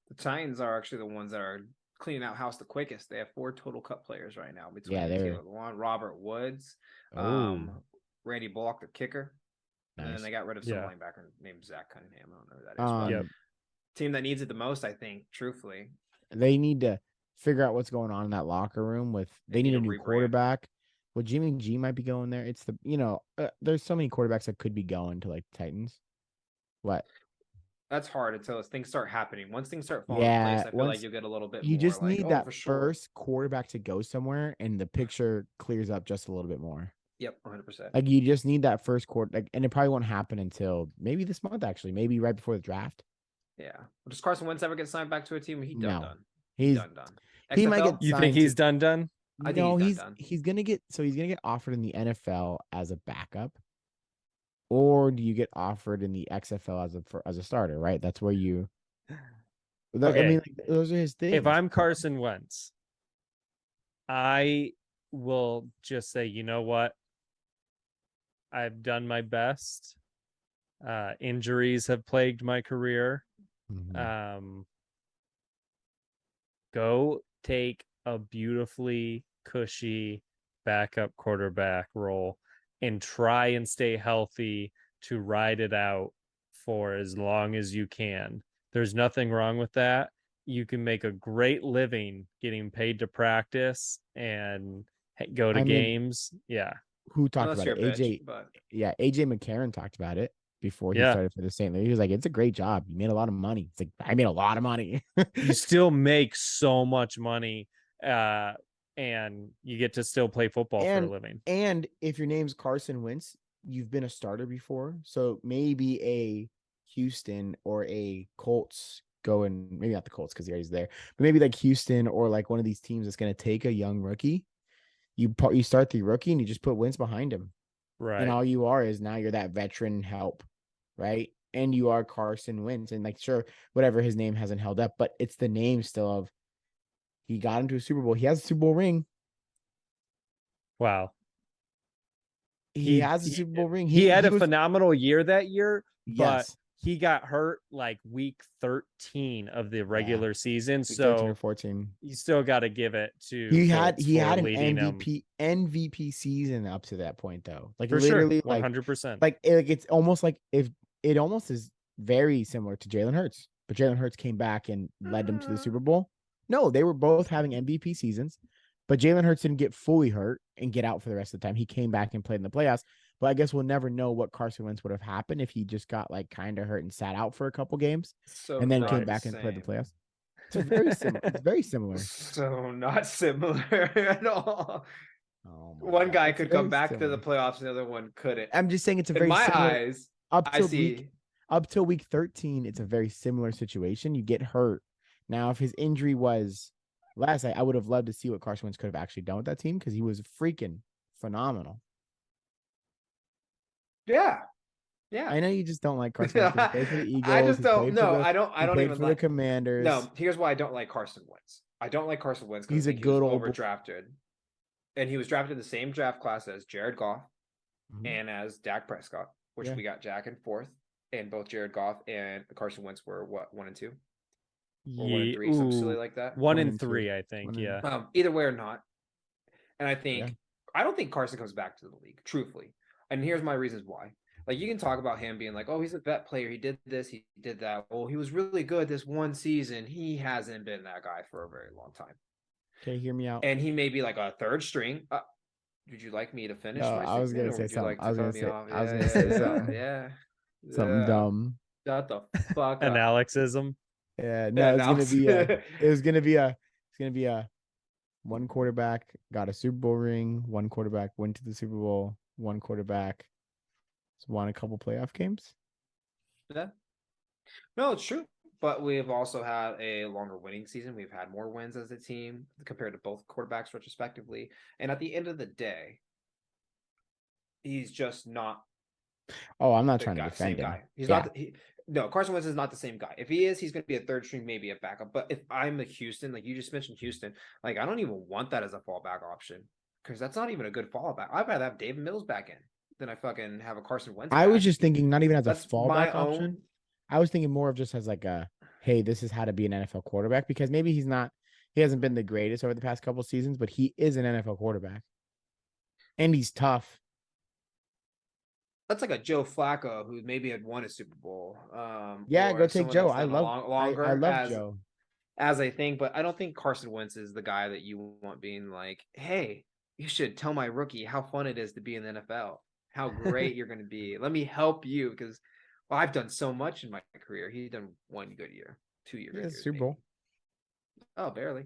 The Titans are actually the ones that are cleaning out house the quickest. They have 4 total cut players right now between Taylor Lewan, Robert Woods, Randy Bullock, the kicker. Nice. And then they got rid of some linebacker named Zach Cunningham. I don't know who that is. Team that needs it the most, I think, truthfully. They need to figure out what's going on in that locker room they need a new quarterback. Well, Jimmy G might be going there. It's there's so many quarterbacks that could be going to like the Titans. What? That's hard until things start happening. Once things start falling in place, I feel like you'll get a little bit more. You just need that first quarterback to go somewhere, and the picture clears up just a little bit more. Yep, 100%. Like, you just need that first quarter, and it probably won't happen until maybe this month, actually, maybe right before the draft. Yeah. Does Carson Wentz ever get signed back to a team? He's done. He's done. He might get. You think he's done? I think he's gonna get offered in the NFL as a backup, or do you get offered in the XFL as a starter? Right. That's where you. Okay. I mean, those are his things. If I'm Carson Wentz, I will just say, you know what? I've done my best. Injuries have plagued my career. Mm-hmm. Go take a beautifully cushy backup quarterback role and try and stay healthy to ride it out for as long as you can. There's nothing wrong with that. You can make a great living getting paid to practice and go to games. Who talked about it? AJ McCarron talked about it before he started for the St. Louis. He was like, it's a great job. You made a lot of money. It's like, I made a lot of money. You still make so much money, and you get to still play football for a living. And if your name's Carson Wentz, you've been a starter before. So maybe a Houston or a Colts maybe not the Colts because he's there, but maybe like Houston or like one of these teams that's going to take a young rookie. You start the rookie and you just put Wentz behind him. Right. And all you are is now you're that veteran help, right? And you are Carson Wentz. And like, sure, whatever, his name hasn't held up, but it's the name still of he got into a Super Bowl. He has a Super Bowl ring. Wow. He has a Super Bowl ring. He had a phenomenal year that year, but yes, he got hurt like week 13 of the regular season. So 14. you still got to give it to He had an leading MVP season up to that point though. Like for literally, sure, 100%. Like it's almost like if it almost is very similar to Jalen Hurts, but Jalen Hurts came back and led them to the Super Bowl. No, they were both having MVP seasons, but Jalen Hurts didn't get fully hurt and get out for the rest of the time. He came back and played in the playoffs. But I guess we'll never know what Carson Wentz would have happened if he just got like kind of hurt and sat out for a couple games and then came back and played the playoffs. It's very similar. It's very similar. So not similar at all. Oh one guy could come back to the playoffs, the other one couldn't. I'm just saying it's a very in my similar, eyes. Up till week 13, it's a very similar situation. You get hurt. Now, if his injury was last night, I would have loved to see what Carson Wentz could have actually done with that team because he was freaking phenomenal. Yeah. I know you just don't like Carson Wentz. He played for the Eagles. I just don't. No, I don't even for like the Commanders. No, here's why I don't like Carson Wentz. I don't like Carson Wentz because he's a good old overdrafted, and he was drafted in the same draft class as Jared Goff and as Dak Prescott, which we got Jack in 4th, and both Jared Goff and Carson Wentz were what 1 and 2, or 1 and 3, something silly like that. 1 and 3, I think. Either way or not, and I don't think Carson comes back to the league, truthfully. And here's my reasons why. Like, you can talk about him being like, oh, he's a vet player. He did this. He did that. Oh, he was really good this one season. He hasn't been that guy for a very long time. Okay, hear me out. And he may be like a third string. Would you like me to finish? No, I was going to say something. I was going to say something. Yeah. Something dumb. Shut the fuck up. An Alexism. Yeah, no, it's going to be a one quarterback got a Super Bowl ring, one quarterback went to the Super Bowl, one quarterback won a couple playoff games. Yeah. No, it's true. But we've also had a longer winning season. We've had more wins as a team compared to both quarterbacks retrospectively. And at the end of the day, he's just not. Oh, I'm not trying to defend him. Guy. He's not. No, Carson Wentz is not the same guy. If he is, he's going to be a third string, maybe a backup. But if I'm a Houston, like you just mentioned Houston, like I don't even want that as a fallback option because that's not even a good fallback. I'd rather have David Mills back in than I fucking have a Carson Wentz. I was just thinking not even as a fallback option. I was thinking more of just as like a, hey, this is how to be an NFL quarterback because maybe he hasn't been the greatest over the past couple of seasons, but he is an NFL quarterback. And he's tough. That's like a Joe Flacco who maybe had won a Super Bowl. Go take Joe. I love Joe as I think, but I don't think Carson Wentz is the guy that you want being like, hey, you should tell my rookie how fun it is to be in the NFL, how great you're going to be. Let me help you because I've done so much in my career. He's done 1 good year, 2 years. Super Bowl. Oh, barely.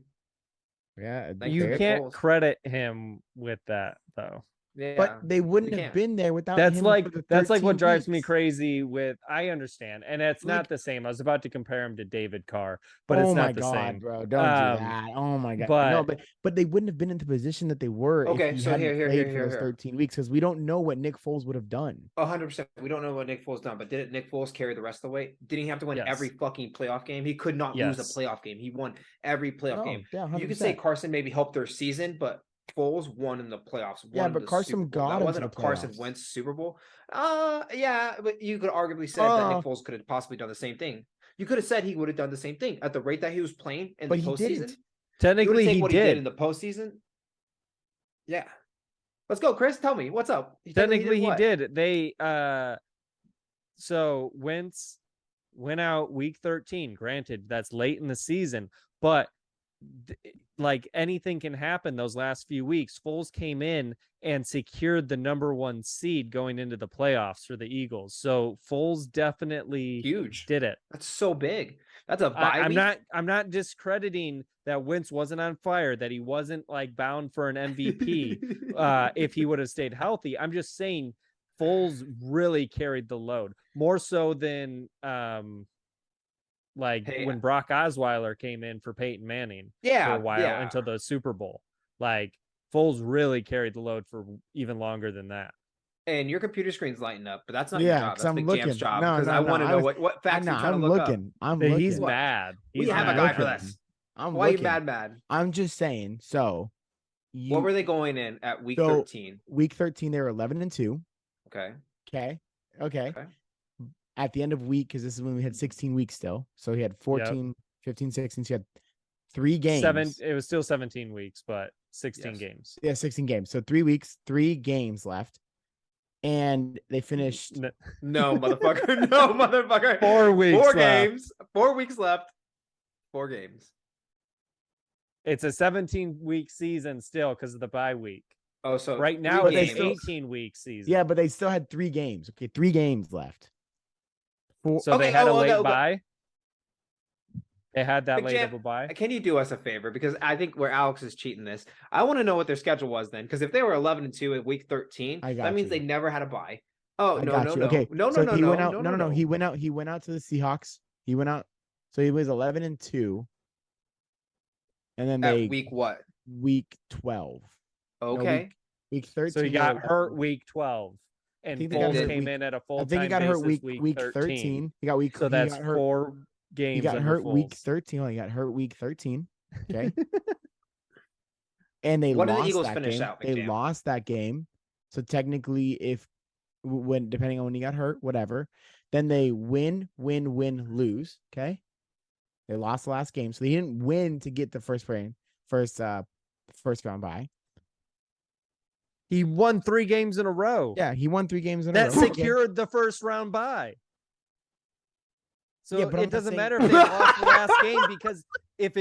Yeah, you can't credit him with that though. Yeah, but they wouldn't have been there without that's him. That's like what drives me crazy with. I understand, and it's not the same. I was about to compare him to David Carr, but it's not the same. Bro, don't do that. Oh my god, but they wouldn't have been in the position that they were. Okay, so here, those 13 weeks because we don't know what Nick Foles would have done. 100%, we don't know what Nick Foles done. But did Nick Foles carry the rest of the way? Didn't he have to win every fucking playoff game? He could not lose a playoff game. He won every playoff game. Yeah, 100%. You could say Carson maybe helped their season, but Foles won in the playoffs. But Carson got that wasn't a Carson Wentz Super Bowl. Yeah, but you could arguably say that Nick Foles could have possibly done the same thing. You could have said he would have done the same thing at the rate that he was playing in the postseason. Didn't. Technically, he did in the postseason. Yeah, let's go, Chris. Tell me what's up. Technically, he did. They so Wentz went out week 13. Granted, that's late in the season, but like anything can happen those last few weeks. Foles came in and secured the number 1 seed going into the playoffs for the Eagles. So Foles definitely did it. That's so big. That's a bye week. I'm not discrediting that Wentz wasn't on fire, that he wasn't like bound for an MVP if he would have stayed healthy. I'm just saying Foles really carried the load more so than when Brock Osweiler came in for Peyton Manning for a while until the Super Bowl. Like Foles really carried the load for even longer than that. And your computer screen's lighting up, but that's not your job. That's McJamm's job. Because I want to know what facts you're trying to look up. I'm looking. He's mad. We have a guy for this. Why are you mad? I'm just saying. So What were they going in at week 13? Week 13, they were 11-2. Okay. Okay. At the end of week, because this is when we had 16 weeks still. So he had 14, 15, 16. So he had 3 games. It was still 17 weeks, but 16 games. Yeah, 16 games. So 3 weeks, 3 games left. And they finished. No, motherfucker. No, motherfucker. 4 weeks. 4 games. 4 weeks left. 4 games. It's a 17-week season still because of the bye week. Oh, so right now it's an 18-week season. Yeah, but they still had 3 games. Okay, 3 games left. So they had a late bye. They had that late of a bye. Can you do us a favor? Because I think where Alex is cheating this, I want to know what their schedule was then. Because if they were 11-2 at week 13, that means they never had a bye. Oh, no. Okay. No. He went out to the Seahawks. He went out. So he was 11-2. And then they week what? Week 12. Okay. No, week 13. So he got hurt week 12. And Foles came in at a full-time basis. I think he got hurt week 13. He got week. So that's 4 games. He got hurt week 13. He got hurt week 13. Okay. And they what lost did the Eagles that finish game. out? They lost that game. So technically, depending on when he got hurt, whatever, then they win, lose. Okay. They lost the last game, so they didn't win to get the first round bye. He won 3 games in a row. Yeah, he won 3 games in a row. That secured the first round bye. So it doesn't matter if they lost the last game, because if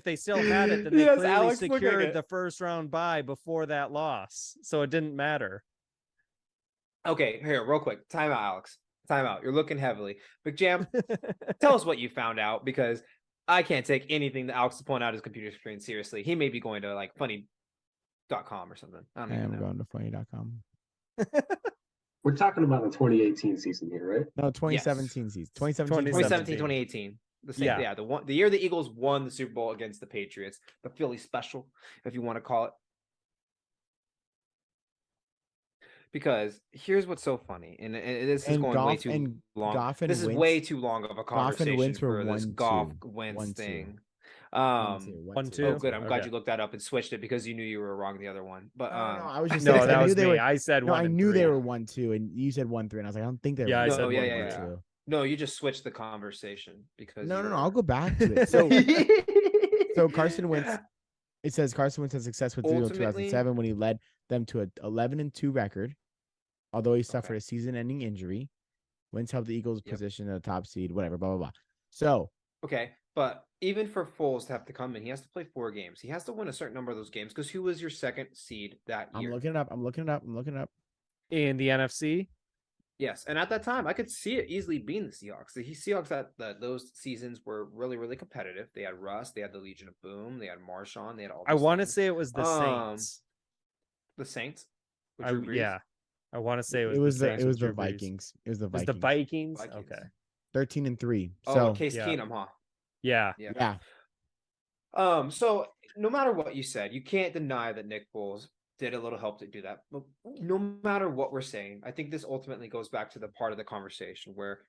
they still had it, then they clearly secured the first round bye before that loss. So it didn't matter. Okay, here, real quick. Time out, Alex. Time out. You're looking heavily. McJamm, tell us what you found out, because I can't take anything that Alex is pulling out his computer screen seriously. He may be going to like funny.com or something. I am going to funny.com. We're talking about the 2018 season here, right? No, 2017 season. 2017-2018. The same, the year the Eagles won the Super Bowl against the Patriots, the Philly special, if you want to call it. Because here's what's so funny, and this is going way too long. This is way too long of a conversation for this Goff Wentz thing. 1-2. Oh, good. I'm glad you looked that up and switched it, because you knew you were wrong the other one. But no, I was just that was me. I said 1. I knew they were 1-2, and you said 1-3, and I was like, I don't think they were. Yeah, I said 1-2. No, you just switched the conversation because no. I'll go back to it. So Carson Wentz. It says Carson Wentz had success with 2007 when he led them to an 11-2 record. Although he suffered a season-ending injury, Wentz helped the Eagles position a top seed, whatever, blah, blah, blah. So. Okay, but even for Foles to have to come in, he has to play 4 games. He has to win a certain number of those games, because who was your second seed that year? I'm looking it up. In the NFC? Yes, and at that time, I could see it easily being the Seahawks. The Seahawks, those seasons were really, really competitive. They had Russ, they had the Legion of Boom, they had Marshawn, they had all those I want to say it was the Saints. The Saints? Yeah. I want to say it was the Vikings. It was the Vikings. The Vikings? Okay. 13-3. So Case Keenum, huh? Yeah. So no matter what you said, you can't deny that Nick Foles did a little help to do that. But no matter what we're saying, I think this ultimately goes back to the part of the conversation where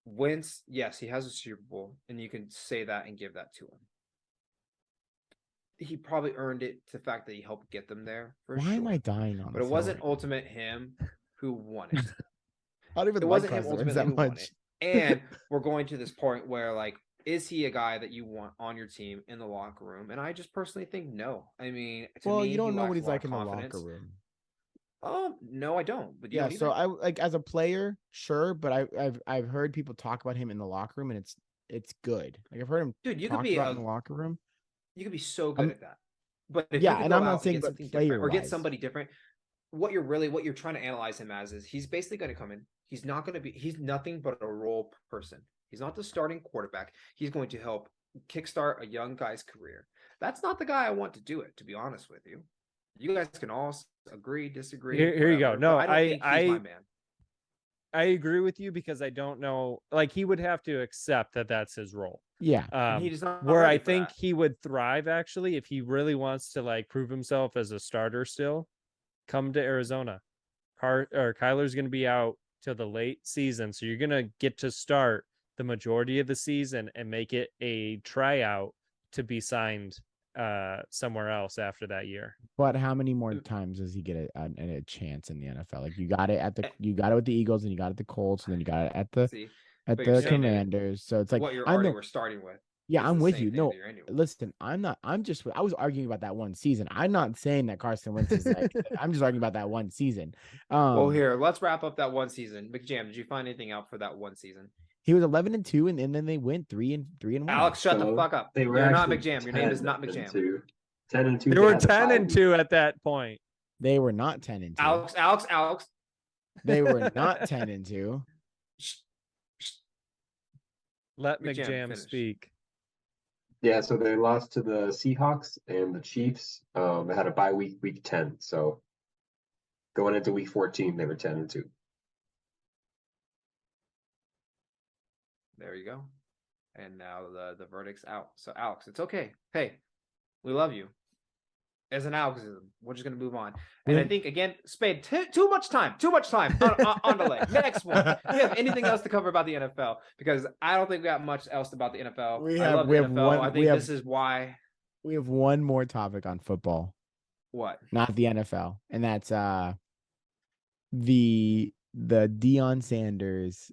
Wentz, yes, he has a Super Bowl, and you can say that and give that to him. He probably earned it to the fact that he helped get them there. Why am I dying on? But it wasn't ultimate him who won it. I don't even like him ultimately who won it. And we're going to this point where, like, is he a guy that you want on your team in the locker room? And I just personally think no. I mean, you don't know what he's like in the locker room. No, I don't. But yeah, so I like as a player, sure, but I've heard people talk about him in the locker room, and it's good. Like I've heard him. Dude, you could be in the locker room. You could be so good at that. But if and I'm not saying or get somebody different. What you're trying to analyze him as is he's basically going to come in. He's nothing but a role person. He's not the starting quarterback. He's going to help kickstart a young guy's career. That's not the guy I want to do it, to be honest with you. You guys can all agree, disagree. Here you go. No, I don't think he's my man. I agree with you because I don't know. Like he would have to accept that that's his role. Yeah. He does not where I think he would thrive actually if he really wants to like prove himself as a starter still. Come to Arizona. Kyler's going to be out till the late season, so you're going to get to start the majority of the season and make it a tryout to be signed somewhere else after that year. But how many more times does he get a chance in the NFL? Like you got it with the Eagles, and you got it at the Colts, and then you got it at the Commanders. So it's like what you're already were starting with. Yeah, I'm with you. No, listen, I was arguing about that one season. I'm not saying that Carson Wentz is like, I'm just arguing about that one season. Well, here, let's wrap up that one season. McJamm, did you find anything out for that one season? He was 11-2, and then they went 3-1. Alex, shut the fuck up. You're not McJamm. Your name is not McJamm. 10-2. They were 10-2 at that point. They were not 10-2. Alex. They were not 10-2. Let McJamm speak. Yeah, so they lost to the Seahawks and the Chiefs. They had a bye week 10. So going into week 14, they were 10-2. There you go. And now the verdict's out. So Alex, it's okay. Hey, we love you. As an Alexism, we're just gonna move on. And I think again, Spade, too much time on delay. Next one. Do you have anything else to cover about the NFL? Because I don't think we got much else about the NFL. I love the NFL. I think this is why we have one more topic on football. What? Not the NFL, and that's the Deion Sanders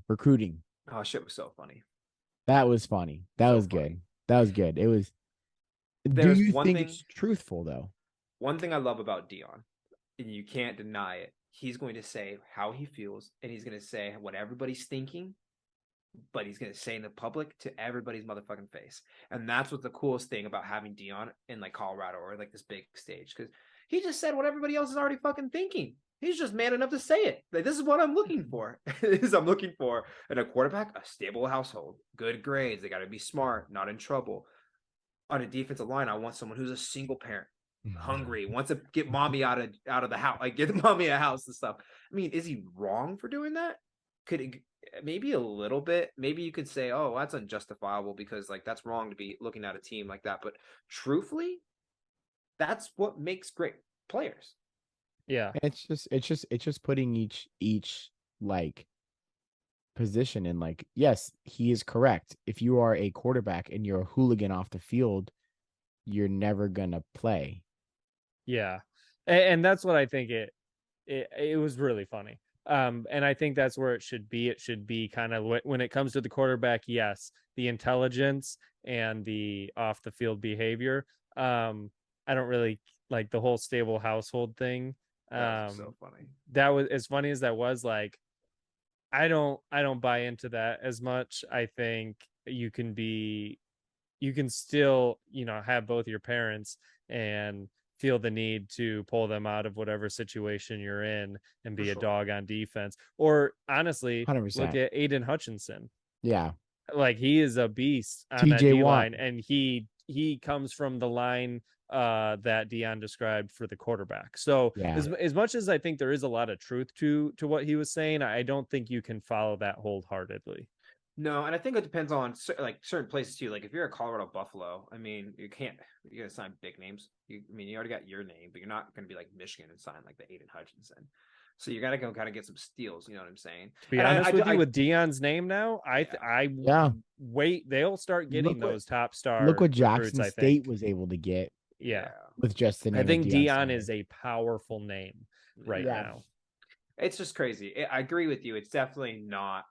recruiting. Oh, shit was so funny. That was funny. That was good. That was good. It was. Do you think it's truthful, though? One thing I love about Deion, and you can't deny it, he's going to say how he feels, and he's going to say what everybody's thinking, but he's going to say in the public to everybody's motherfucking face. And that's what the coolest thing about having Deion in like Colorado or like this big stage, because he just said what everybody else is already fucking thinking. He's just man enough to say it. Like, this is what I'm looking for. I'm looking for in a quarterback, a stable household, good grades. They got to be smart, not in trouble. On a defensive line, I want someone who's a single parent, hungry, wants to get mommy out of the house, like get mommy a house and stuff. I mean, is he wrong for doing that? Could it, maybe a little bit? Maybe you could say, oh, that's unjustifiable because like that's wrong to be looking at a team like that. But truthfully, that's what makes great players. Yeah, it's just putting each like position in, like, yes, he is correct. If you are a quarterback and you're a hooligan off the field, you're never gonna play. Yeah, and that's what I think it was really funny. And I think that's where it should be. It should be kind of when it comes to the quarterback, yes, the intelligence and the off the field behavior. I don't really like the whole stable household thing. That was so funny. That was as funny as that was. Like, I don't buy into that as much. I think you can still, have both your parents and feel the need to pull them out of whatever situation you're in and be a dog on defense. Or honestly, 100%. Look at Aiden Hutchinson. Yeah. Like, he is a beast on that D-line, and he comes from the line that Deion described for the quarterback. So as much as I think there is a lot of truth to what he was saying, I don't think you can follow that wholeheartedly. No, and I think it depends on like certain places too. Like if you're a Colorado Buffalo, I mean, you gotta sign big names. You already got your name, but you're not gonna be like Michigan and sign like the Aiden Hutchinson. So you gotta go kind of get some steals. You know what I'm saying? To be honest with you, with Deion's name now, wait, they'll start getting those top stars. Look what Jackson State was able to get. Yeah, with just the name. I think Deion is a powerful name right now. It's just crazy. I agree with you. It's definitely not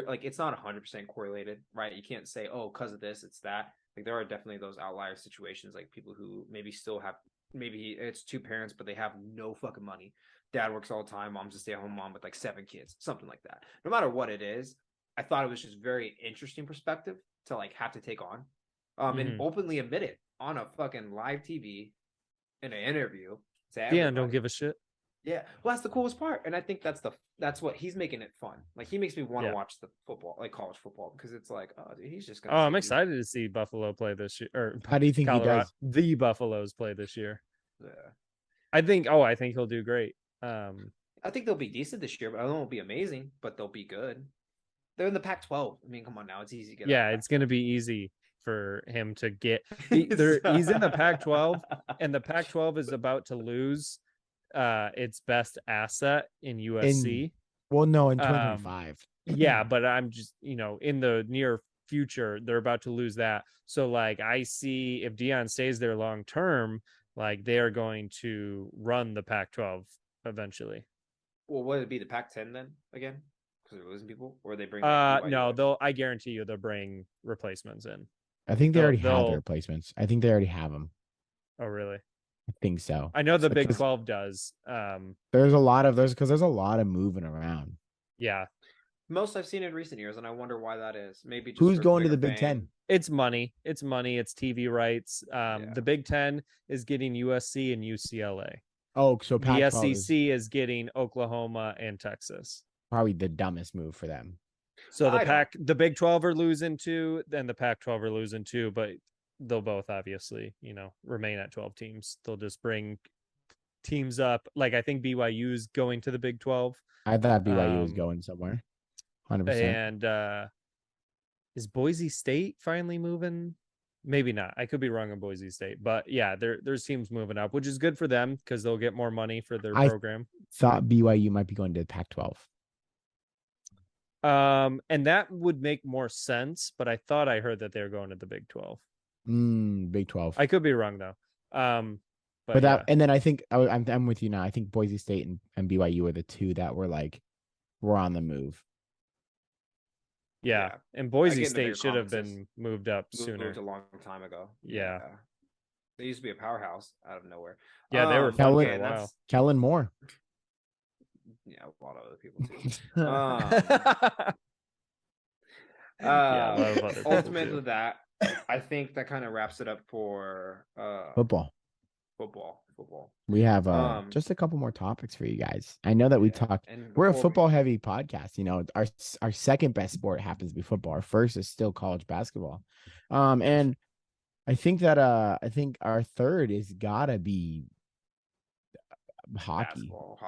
like it's not 100% correlated, right? You can't say, oh, because of this, it's that. Like there are definitely those outlier situations, like people who maybe still have it's two parents, but they have no fucking money. Dad works all the time. Mom's a stay-at-home mom with like 7 kids, something like that. No matter what it is, I thought it was just very interesting perspective to like have to take on, and openly admit it on a fucking live TV in an interview. Yeah, don't give a shit. Yeah, well, that's the coolest part, and I think that's what he's making it fun. Like he makes me want to watch the football, like college football, because it's like, oh, dude, he's just gonna. Oh, I'm excited to see Buffalo play this year. Or how do you think Colorado, he does? The Buffaloes play this year. Yeah, I think he'll do great. I think they'll be decent this year, but I don't know it'll be amazing, but they'll be good. They're in the Pac-12. I mean, come on now, it's easy to get. Yeah, it's gonna be easy for him to get. He's in the Pac-12, and the Pac-12 is about to lose its best asset in USC. In 2025. Yeah, but I'm just in the near future. They're about to lose that. So like I see if Deion stays there long term, like they are going to run the Pac-12 eventually. Well, would it be the Pac-10 then again? Because they're losing people, or they bring no, I guarantee you they'll bring replacements in. I think they already have the replacements. I think they already have them. Oh, really? I think so. I know the Big 12 does. There's a lot of because there's a lot of moving around. Yeah. Most I've seen in recent years, and I wonder why that is. Maybe just who's going to the Big Ten? It's money. It's TV rights. The Big Ten is getting USC and UCLA. Oh, so the SEC is getting Oklahoma and Texas. Probably the dumbest move for them. So the Big 12 are losing 2, then the Pac-12 are losing 2, but they'll both obviously, remain at 12 teams. They'll just bring teams up. Like I think BYU's going to the Big 12. I thought BYU was going somewhere. 100%. And is Boise State finally moving? Maybe not. I could be wrong on Boise State, but yeah, there's teams moving up, which is good for them because they'll get more money for their program. Thought BYU might be going to the Pac-12. And that would make more sense, but I thought I heard that they were going to the Big 12. Big 12. I could be wrong though. But that, and then I think I'm with you now. I think Boise State and BYU are the two that were on the move. Yeah. And Boise State should have been moved up sooner. Moved a long time ago. Yeah. They used to be a powerhouse out of nowhere. Yeah, they were fun for a while. Kellen Moore. Yeah, a lot of other people too. Yeah, a lot of other people ultimately, that I think that kind of wraps it up for football. We have just a couple more topics for you guys. I know that we talked. We're a football heavy podcast. Our second best sport happens to be football. Our first is still college basketball. And I think that our third is gotta be hockey. Basketball,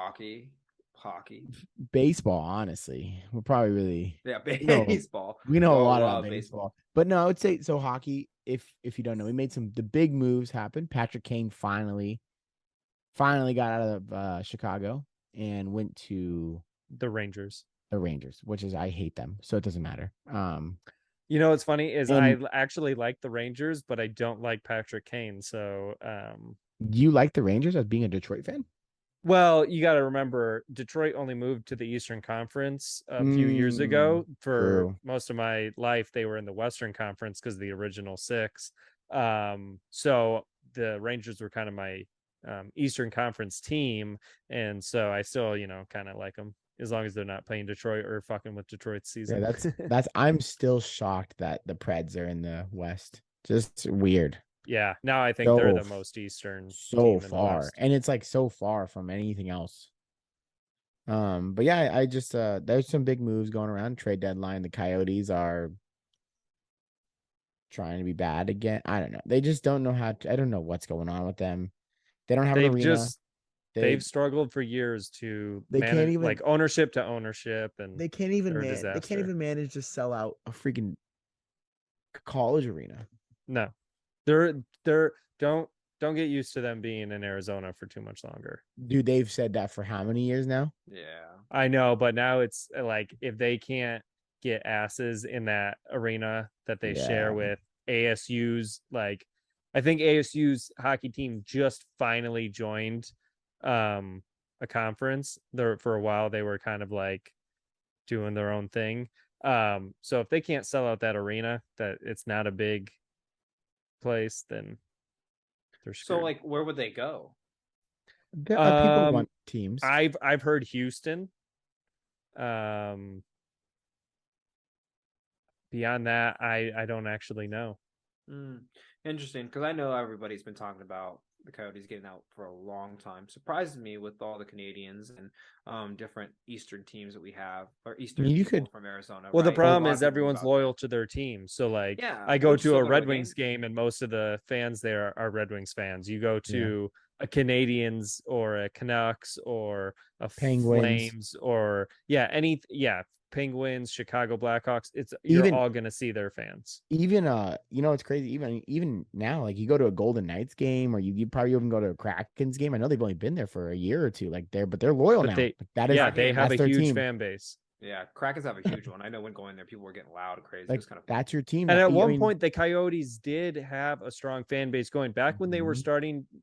hockey, baseball. Honestly, we're probably really baseball. We know a lot about baseball, but no, I would say so. Hockey. If you don't know, we made the big moves happen. Patrick Kane finally got out of Chicago and went to the Rangers. Which is I hate them, so it doesn't matter. What's funny is I actually like the Rangers, but I don't like Patrick Kane. So you like the Rangers as being a Detroit fan? Well, you got to remember, Detroit only moved to the Eastern Conference a few years ago. For most of my life, they were in the Western Conference because of the original 6. So the Rangers were kind of my Eastern Conference team, and so I still, kind of like them as long as they're not playing Detroit or fucking with Detroit's season. Yeah, that's. I'm still shocked that the Preds are in the West. Just weird. Yeah, now I think they're the most Eastern so far, and it's so far from anything else. But yeah, I just there's some big moves going around. Trade deadline. The Coyotes are trying to be bad again. I don't know. They just don't know how to. I don't know what's going on with them. They don't have an arena. They've struggled for years to manage, can't even ownership to ownership, and they can't even manage to sell out a freaking college arena. No. They're don't get used to them being in Arizona for too much longer. Dude, they've said that for how many years now? Yeah, I know, but now it's if they can't get asses in that arena that they share with ASU's, I think ASU's hockey team just finally joined a conference. There for a while they were kind of doing their own thing. So if they can't sell out that arena, that it's not a big place, then they're screwed. So where would they go? People want teams. I've heard Houston. Beyond that, I don't actually know. Interesting, because I know everybody's been talking about the Coyotes getting out for a long time. Surprises me with all the Canadians and different Eastern teams that we have, or Eastern people from Arizona. Well, right? The problem is everyone's loyal to their team. So I go to a Red Wings game and most of the fans there are Red Wings fans. You go to a Canadians or a Canucks or a Penguins. Flames or Penguins, Chicago Blackhawks. You're all gonna see their fans. Even it's crazy. Even now, you go to a Golden Knights game, or you probably even go to a Krakens game. I know they've only been there for a year or two, but they're loyal now. They have a huge fan base. Yeah, Krakens have a huge one. I know when going there, people were getting loud and crazy. Like, It was kind of that's your team. And at one point, the Coyotes did have a strong fan base going back when they were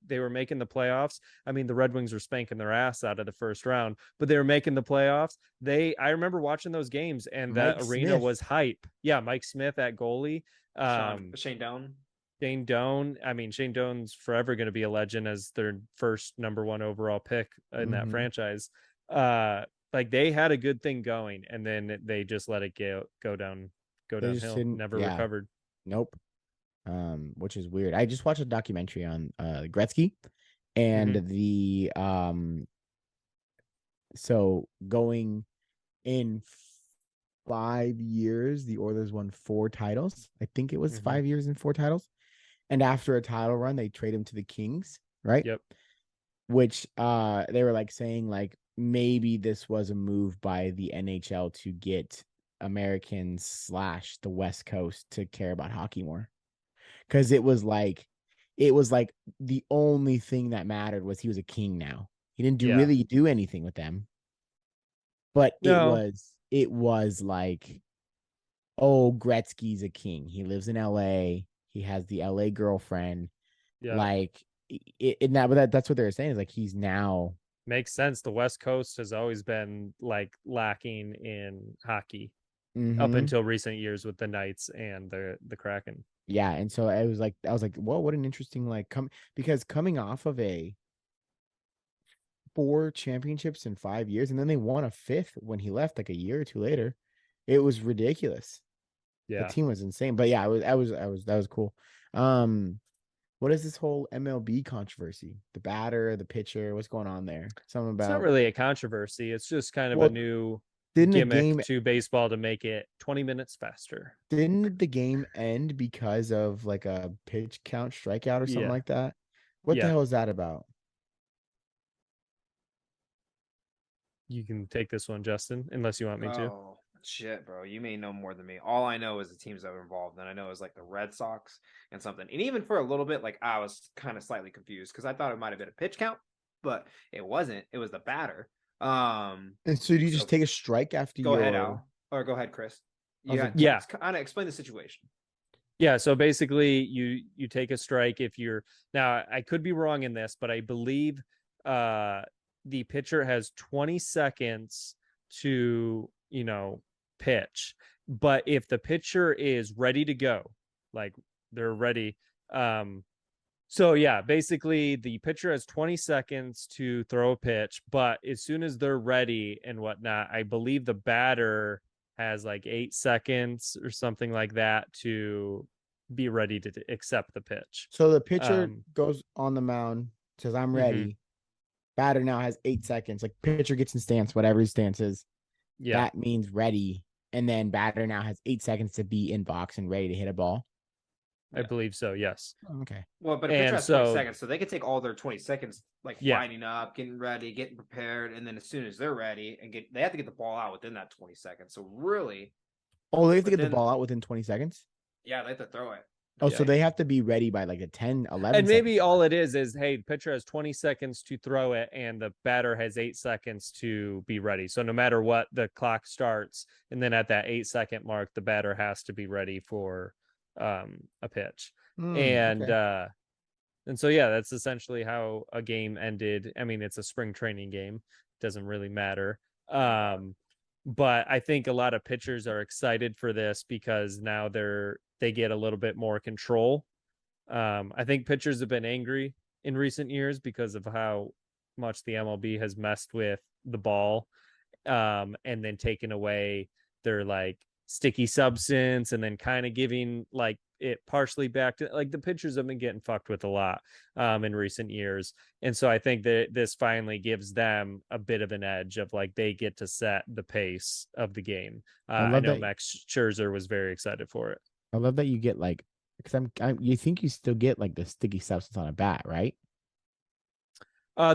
they were making the playoffs. I mean, the Red Wings were spanking their ass out of the first round, but they were making the playoffs. I remember watching those games, and the arena was hype. Yeah, Mike Smith at goalie. Shane Doan. Shane Doan. I mean, Shane Doan's forever going to be a legend as their first #1 overall pick in that franchise. Like, they had a good thing going, and then they just let it go downhill. Never recovered. Nope. Which is weird. I just watched a documentary on Gretzky, and the so going in 5 years, the Oilers won 4 titles. I think it was 5 years and 4 titles. And after a title run, they trade him to the Kings, right? Yep. Which they were like saying like maybe this was a move by the NHL to get Americans / the West Coast to care about hockey more. Because it was like the only thing that mattered was he was a king now. He didn't really do anything with them. But it was like, oh, Gretzky's a king. He lives in LA. He has the LA girlfriend. Yeah. Like that's what they were saying, is like he's now makes sense. The West Coast has always been like lacking in hockey up until recent years with the Knights and the Kraken. Yeah, and so I was like, whoa, what an interesting because coming off of 4 championships in 5 years, and then they won a 5th when he left, like a year or 2 later. It was ridiculous. Yeah, the team was insane. But yeah, that was cool. What is this whole MLB controversy? The batter, the pitcher, what's going on there? It's not really a controversy. It's just kind of a new gimmick to baseball to make it 20 minutes faster. Didn't the game end because of like a pitch count strikeout or something like that? What the hell is that about? You can take this one, Justin, unless you want me to. Oh, shit, bro. You may know more than me. All I know is the teams that were involved, and I know it was like the Red Sox and something. And even for a little bit, like I was kind of slightly confused because I thought it might have been a pitch count, but it wasn't. It was the batter. And so do you just take a strike after go ahead, Al, or go ahead, Chris. Kind of explain the situation. Yeah, so basically you take a strike if you're now. I could be wrong in this, but I believe the pitcher has 20 seconds to, pitch. But if the pitcher is ready to go, like they're ready. So yeah, basically the pitcher has 20 seconds to throw a pitch, but as soon as they're ready and whatnot, I believe the batter has like 8 seconds or something like that to be ready to accept the pitch. So the pitcher goes on the mound, says, I'm ready. Batter now has 8 seconds. Like pitcher gets in stance, whatever his stance is. Yeah. That means ready. And then batter now has 8 seconds to be in box and ready to hit a ball. I believe so, yes. Oh, okay. Well, but a pitcher has 20 seconds, so they could take all their 20 seconds, like lining up, getting ready, getting prepared, and then as soon as they're ready, they have to get the ball out within that 20 seconds. So really, they have to get the ball out within 20 seconds? Yeah, they have to throw it. Oh, so they have to be ready by like the 10, 11 And maybe all it is, hey, the pitcher has 20 seconds to throw it, and the batter has 8 seconds to be ready. So no matter what, the clock starts, and then at that 8-second mark, the batter has to be ready for a pitch. And so yeah, that's essentially how a game ended. I mean, it's a spring training game, doesn't really matter. But I think a lot of pitchers are excited for this because now they get a little bit more control. I think pitchers have been angry in recent years because of how much the MLB has messed with the ball, and then taken away their like sticky substance, and then kind of giving like it partially back to like the pitchers have been getting fucked with a lot in recent years. And so I think that this finally gives them a bit of an edge of like they get to set the pace of the game. I know Max Scherzer was very excited for it. I love that you get like, because you think you still get like the sticky substance on a bat, right?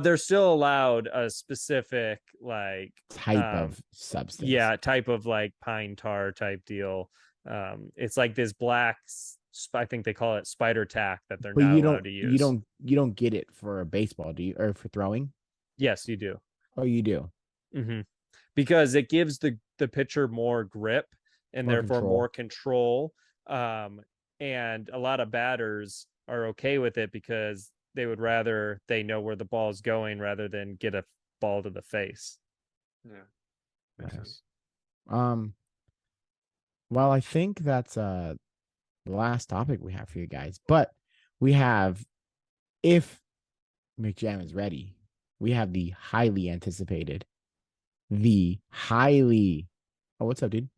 They're still allowed a specific like type of substance. Yeah, type of like pine tar type deal. It's like this black, I think they call it spider tack that they're not allowed to use. You don't get it for a baseball, do you? Or for throwing? Yes, you do. Oh, you do. Because it gives the pitcher more grip and More therefore control. more control. And a lot of batters are okay with it because they would rather they know where the ball is going rather than get a ball to the face. Yeah. Makes sense. Well, I think that's the last topic we have for you guys. But we have, if McJamm is ready, we have the highly anticipated, oh, what's up, dude?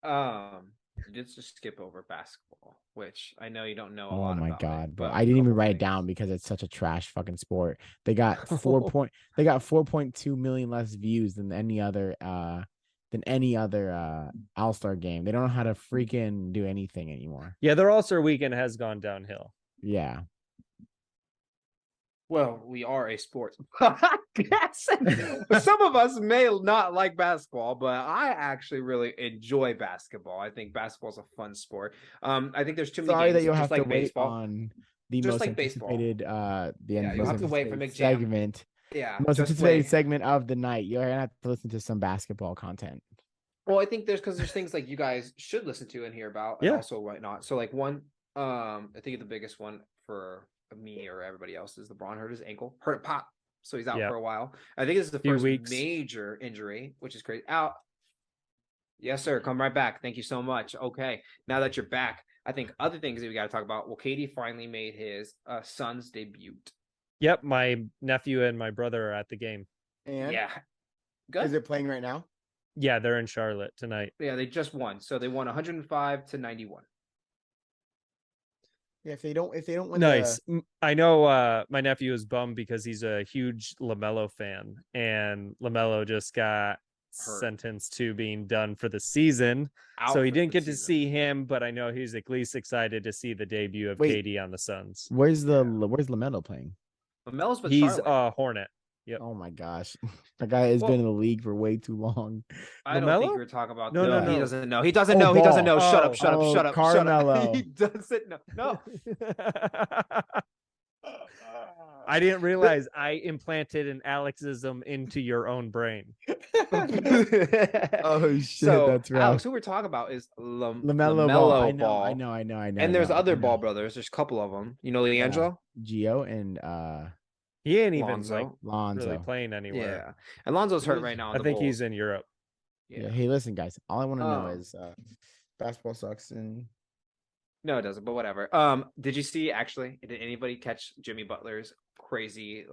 You did just skip over basketball, which I know you don't know a Oh lot my about God, bro. but I a didn't even couple write it things. down because it's such a trash fucking sport. They got 4.2 million less views than any other All-Star game. They don't know how to freaking do anything anymore. Yeah, their All-Star weekend has gone downhill. Yeah. Well, we are a sports podcast. Some of us may not like basketball, but I actually really enjoy basketball. I think basketball is a fun sport. I think there's too many Sorry games, that you'll just have like to wait baseball. on the Just most like baseball. anticipated You'll have to wait for McJamm. segment. Yeah, Most just anticipated wait. segment of the night. You're gonna have to listen to some basketball content. Well, I think there's things like you guys should listen to and hear about, and also whatnot. So like one, I think the biggest one for me or everybody else is LeBron hurt his ankle, hurt it pop, so he's out for a while. I think this is the first major injury, which is crazy. Out. Yes, sir. Come right back. Thank you so much. Okay, now that you're back, I think other things that we got to talk about. Well, Katie finally made his son's debut. Yep, my nephew and my brother are at the game. And yeah, good. Is it playing right now? Yeah, they're in Charlotte tonight. Yeah, they just won. So they won 105-91. Yeah, if they don't win. Nice. I know my nephew is bummed because he's a huge LaMelo fan, and LaMelo just got sentenced to being done for the season. So he didn't get to see him, but I know he's at least excited to see the debut of KD on the Suns. Where's LaMelo playing? LaMelo's with He's Charlotte. a Hornet. Yep. Oh my gosh. That guy has been in the league for way too long. I don't think you were talking about No. He doesn't know. He doesn't know. He doesn't know. Shut up. Carmelo. He doesn't know. No. I didn't realize I implanted an Alexism into your own brain. Oh shit, so, that's right. Alex, who we're talking about is LaMelo Ball. I know. And there's other Ball brothers. There's a couple of them. You know, Leandro, Gio, and he ain't even Lonzo. really playing anywhere. Yeah, and Lonzo's hurt right now. I think he's in Europe. Yeah. Hey, listen, guys. All I want to know is basketball sucks and. No, it doesn't, but whatever. Did you see did anybody catch Jimmy Butler's crazy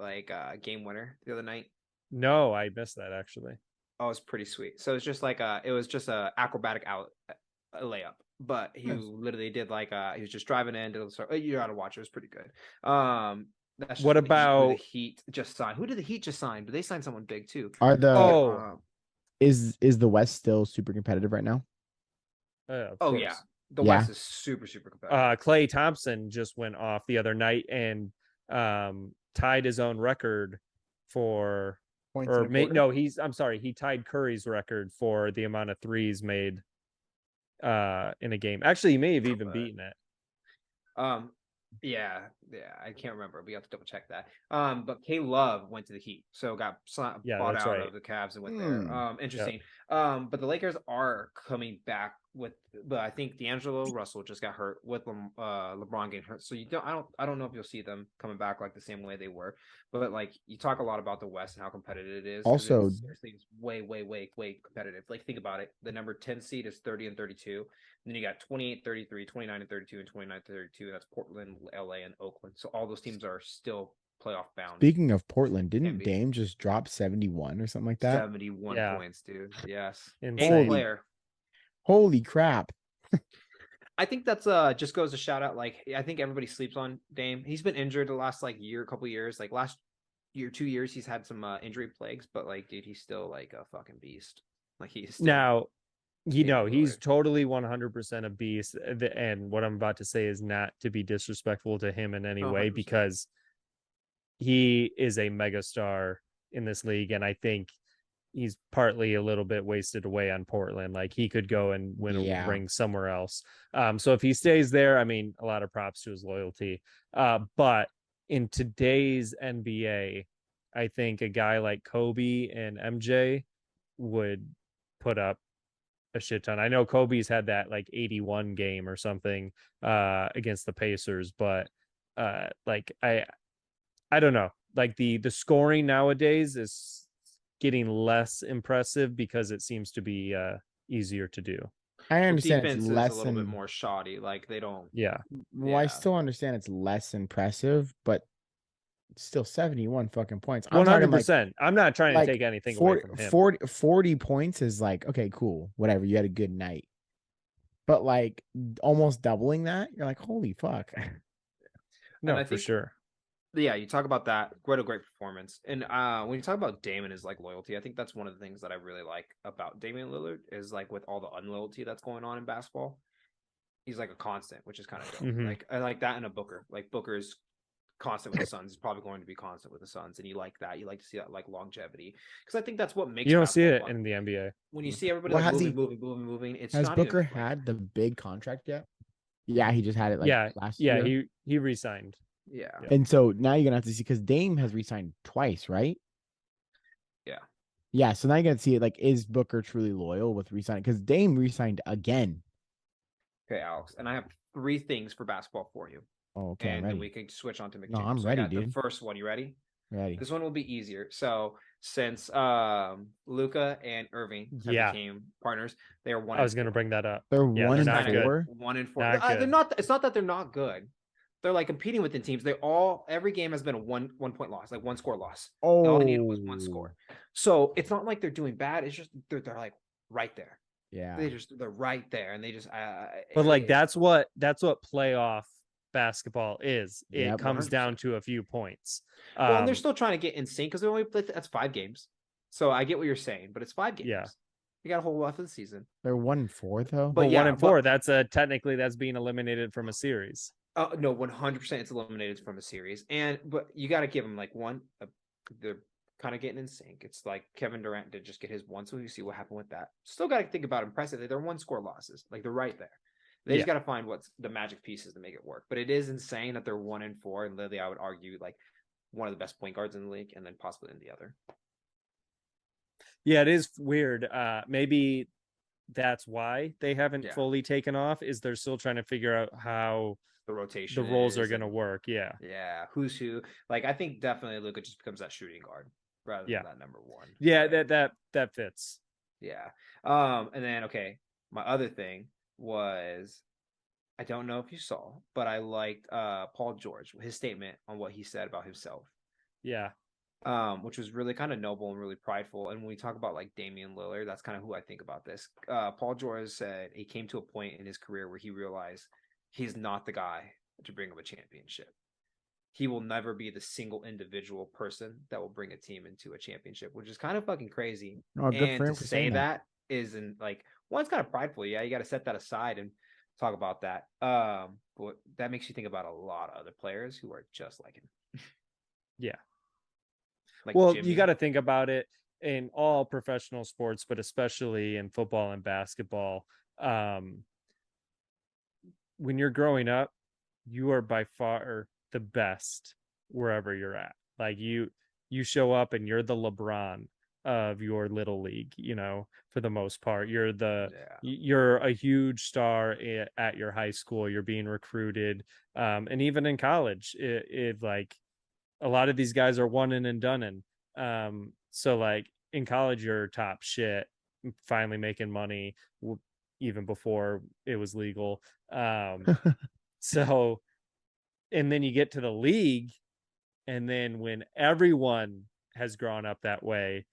game winner the other night? No, I missed that actually. Oh, it's pretty sweet. So it's just it was just a acrobatic a layup, but he literally did he was just driving in. You gotta watch it. It was pretty good. What about the Heat just signed? Who did the Heat just sign? But they signed someone big too. Is the West still super competitive right now? Oh yeah. The West is super, super competitive. Klay Thompson just went off the other night and tied his own record for he tied Curry's record for the amount of threes made in a game. Actually, he may have even beaten it. Yeah, I can't remember. We have to double check that. But K Love went to the Heat, so got bought out of the Cavs and went there. Interesting. Yep. But the Lakers are coming back but I think D'Angelo Russell just got hurt with LeBron getting hurt. So I don't know if you'll see them coming back like the same way they were. But you talk a lot about the West and how competitive it is. Also, it's way, way, way, way competitive. Think about it. The number 10 seed is 30-32. And then you got 28-33, 29-32, and 29-32. That's Portland, LA, and Oakland. So all those teams are still playoff bound. Speaking of Portland, didn't Dame just drop 71 or something like that? 71 points, dude. Yes. Insane. Holy crap. I think that's just goes to shout out. I think everybody sleeps on Dame. He's been injured the last couple years. Last year, 2 years, he's had some injury plagues, but dude, he's still a fucking beast. He's still now, he's totally 100% a beast. And what I'm about to say is not to be disrespectful to him in any way, because he is a megastar in this league, and I think he's partly a little bit wasted away on Portland. He could go and win a ring somewhere else. So if he stays there, I mean, a lot of props to his loyalty. But in today's NBA, I think a guy like Kobe and MJ would put up a shit ton. I know Kobe's had that like 81 game or something against the Pacers, but like I don't know. Like the scoring nowadays is getting less impressive because it seems to be easier to do. I understand defense it's is less a little bit more shoddy. Like they don't. Yeah. Well, I still understand it's less impressive, but still 71 fucking points. I'm talking like 100%. I'm not trying to take anything away from him. 40 points is like, okay, cool, whatever. You had a good night. But like almost doubling that, you're like, holy fuck. No, for sure. Yeah, you talk about that. What a great performance. And when you talk about Damon is like loyalty, I think that's one of the things that I really like about Damian Lillard is like with all the unloyalty that's going on in basketball, he's like a constant, which is kind of dope. Mhm. Like I like that in a Booker. Like Booker's constant with the Suns. He's probably going to be constant with the Suns, and you like that. You like to see that like longevity because I think that's what makes You don't see it basketball fun. in the NBA. When you see everybody Well, like has moving. It's Has not Booker even, like, had the big contract yet? Yeah, he just had it like last year. Yeah, he re-signed. yeah. And so now you're gonna have to see because Dame has re-signed twice, right? Yeah. Yeah, so now you're gonna see it like, is Booker truly loyal with re-signing? Because Dame re-signed again. Okay, Alex, and I have 3 things for basketball for you. Oh, okay, I'm And ready. then we can switch on to McJamm. No, I'm So ready, I got dude. the first one. You ready? Ready. This one will be easier. So since Luca and Irving have became partners, they are 1. I was going to bring that up. They're Yeah, 1 they're and not 4. 1 and 4. Not They're good. not. It's not that they're not good. They're like competing within teams. They all every game has been a 1 point loss, like 1 score loss. Oh, All they needed was 1 score. So it's not like they're doing bad. It's just they're like right there. Yeah. They're right there, and they just. But like that's what playoff basketball is. Yep, It comes 100%. down to a few points. Well, and they're still trying to get in sync because they only played that's 5 games. So I get what you're saying, but it's 5 games. Yeah. You got a whole lot of the season. They're 1 and 4 though. But 1 and 4, that's technically that's being eliminated from a series. No, 100% it's eliminated from a series. But you got to give them like one. They're kind of getting in sync. It's like Kevin Durant did just get his 1, so you see what happened with that. Still got to think about impressively. They're 1 score losses. Like they're right there. They just got to find what's the magic pieces to make it work. But it is insane that they're 1 and 4, and literally I would argue like one of the best point guards in the league, and then possibly in the other. Yeah, it is weird. Maybe that's why they haven't fully taken off. Is they're still trying to figure out how the rotation, the roles are going to work. Yeah. Yeah. Who's who? Like I think definitely Luka just becomes that shooting guard rather than that number 1. Yeah, that fits. Yeah. And then my other thing was, I don't know if you saw, but I liked Paul George, his statement on what he said about himself. Yeah. Which was really kind of noble and really prideful. And when we talk about like Damian Lillard, that's kind of who I think about this. Paul George said he came to a point in his career where he realized he's not the guy to bring him a championship. He will never be the single individual person that will bring a team into a championship, which is kind of fucking crazy. Oh, good and for him to for say saying that isn't like, one, it's kind of prideful. Yeah, you got to set that aside and talk about that. But that makes you think about a lot of other players who are just like him. Yeah. Like well, Jimmy. You got to think about it in all professional sports, but especially in football and basketball. When you're growing up, you are by far the best wherever you're at. Like you show up and you're the LeBron of your little league, for the most part. You're a huge star at your high school. You're being recruited. And even in college, it like a lot of these guys are one and done. So like in college, you're top shit, finally making money even before it was legal. So, and then you get to the league, and then when everyone has grown up that way,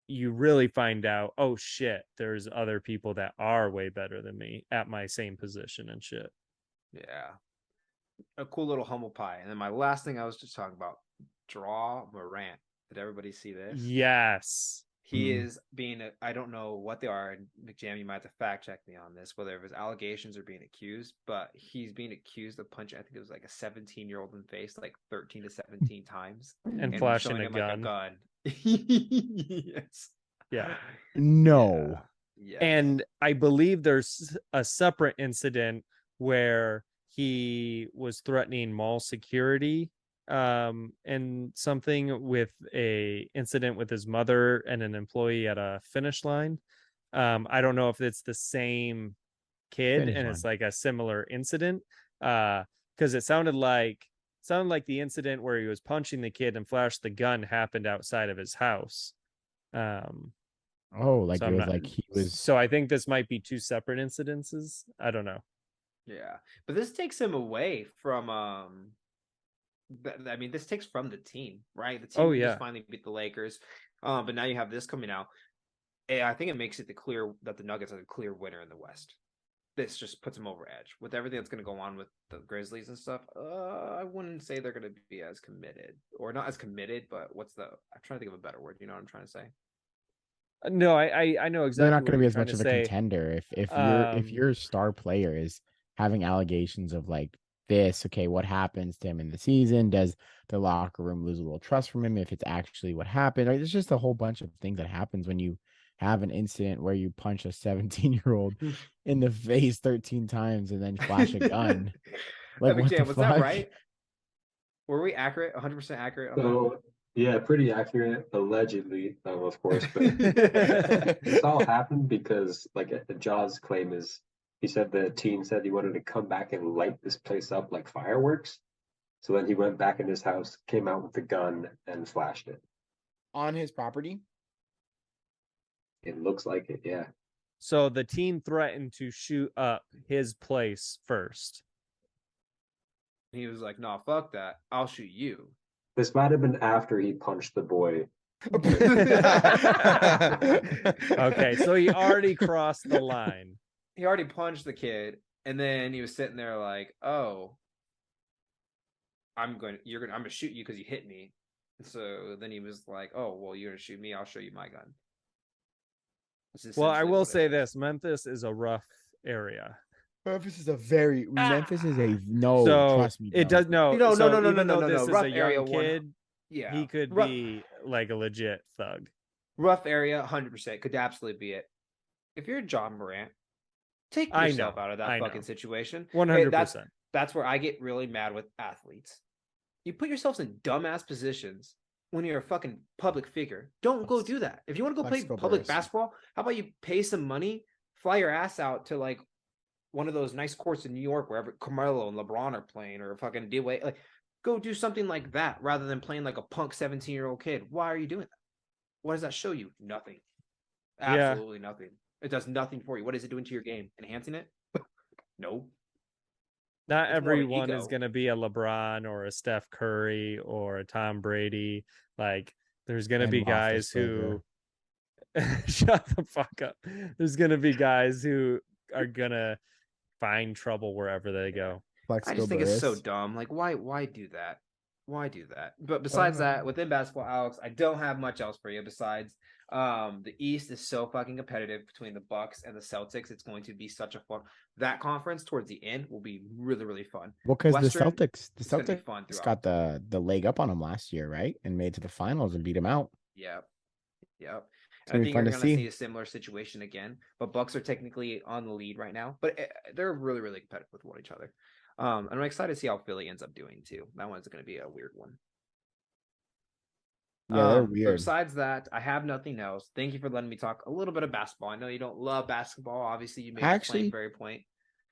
you really find out, oh shit, there's other people that are way better than me at my same position and shit. Yeah. A cool little humble pie. And then my last thing I was just talking about, Draw Morant. Did everybody see this? Yes. He is being, I don't know what they are. And McJamm, you might have to fact check me on this, whether it was allegations or being accused, but he's being accused of punching, I think it was like a 17-year-old in the face, like 13 to 17 times. And flashing a gun. Like a gun. Yes. Yeah. No. Yeah. Yes. And I believe there's a separate incident where he was threatening mall security and something with a incident with his mother and an employee at a finish line. I don't know if it's the same kid Finish and line. it's like a similar incident. Because it sounded like the incident where he was punching the kid and flashed the gun happened outside of his house. Oh, like So it I'm was not. like he was. So I think this might be two separate incidences. I don't know. Yeah, but this takes him away from I mean, this takes from the team, right? The team Oh, just yeah. finally beat the Lakers, but now you have this coming out. And I think it makes it clear that the Nuggets are the clear winner in the West. This just puts them over edge with everything that's going to go on with the Grizzlies and stuff. I wouldn't say they're going to be as committed, or not as committed, but I'm trying to think of a better word. You know what I'm trying to say? No, I know They're exactly not what going to you're be as trying much to of a say. contender if Um, your star player is having allegations of like this. Okay, what happens to him in the season? Does the locker room lose a little trust from him if it's actually what happened? Like, there's just a whole bunch of things that happens when you have an incident where you punch a 17-year-old in the face 13 times and then flash a gun. Like, what the McJamm, was that fuck? right? Were we accurate? 100% accurate on that? So yeah, pretty accurate, allegedly, of course, but this all happened because like the Jaws claim is he said the teen said he wanted to come back and light this place up like fireworks. So then he went back in his house, came out with the gun, and flashed it. On his property? It looks like it, yeah. So the team threatened to shoot up his place first. He was like, "No, fuck that. I'll shoot you." This might have been after he punched the boy. Okay, so he already crossed the line. He already punched the kid, and then he was sitting there like, "Oh, I'm gonna shoot you because you hit me." And so then he was like, "Oh, well, you're gonna shoot me. I'll show you my gun." Well, I will say this: Memphis is a rough area. Memphis is a no. So trust me, it bro. does no. No, So no, no, no, even no, though no, this no. is Rough a area young one. kid, Yeah, he could be like a legit thug. rough area, 100% could absolutely be it. If you're John Morant, take I yourself know, out of that I fucking know. situation. 100%. That's where I get really mad with athletes. You put yourselves in dumbass positions when you're a fucking public figure. Don't go do that. If you want to go play public basketball, how about you pay some money, fly your ass out to like one of those nice courts in New York wherever Carmelo and LeBron are playing, or fucking D-Wade. Like, go do something like that rather than playing like a punk 17-year-old kid. Why are you doing that? What does that show you? Nothing. Absolutely nothing. It does nothing for you. What is it doing to your game? Enhancing it? No. Not It's more of an everyone is ego. going to be a LeBron or a Steph Curry or a Tom Brady. Like, there's going to be guys who shut the fuck up. There's going to be guys who are going to find trouble wherever they go. I just think it's so dumb. Like, why do that? Why do that? But besides that, within basketball, Alex, I don't have much else for you besides the East is so fucking competitive between the Bucks and the Celtics. It's going to be such a fun. That conference towards the end will be really, really fun. Well, because the Western, Celtics got the leg up on them last year, right? And made it to the finals and beat them out. Yep. It's And I gonna be think fun you're to going to see. see a similar situation again. But Bucks are technically on the lead right now, but they're really, really competitive with one each other. And I'm excited to see how Philly ends up doing too. That one's going to be a weird one. Yeah, they're But weird. besides that, I have nothing else. Thank you for letting me talk a little bit of basketball. I know you don't love basketball. Obviously, you made that claim very point.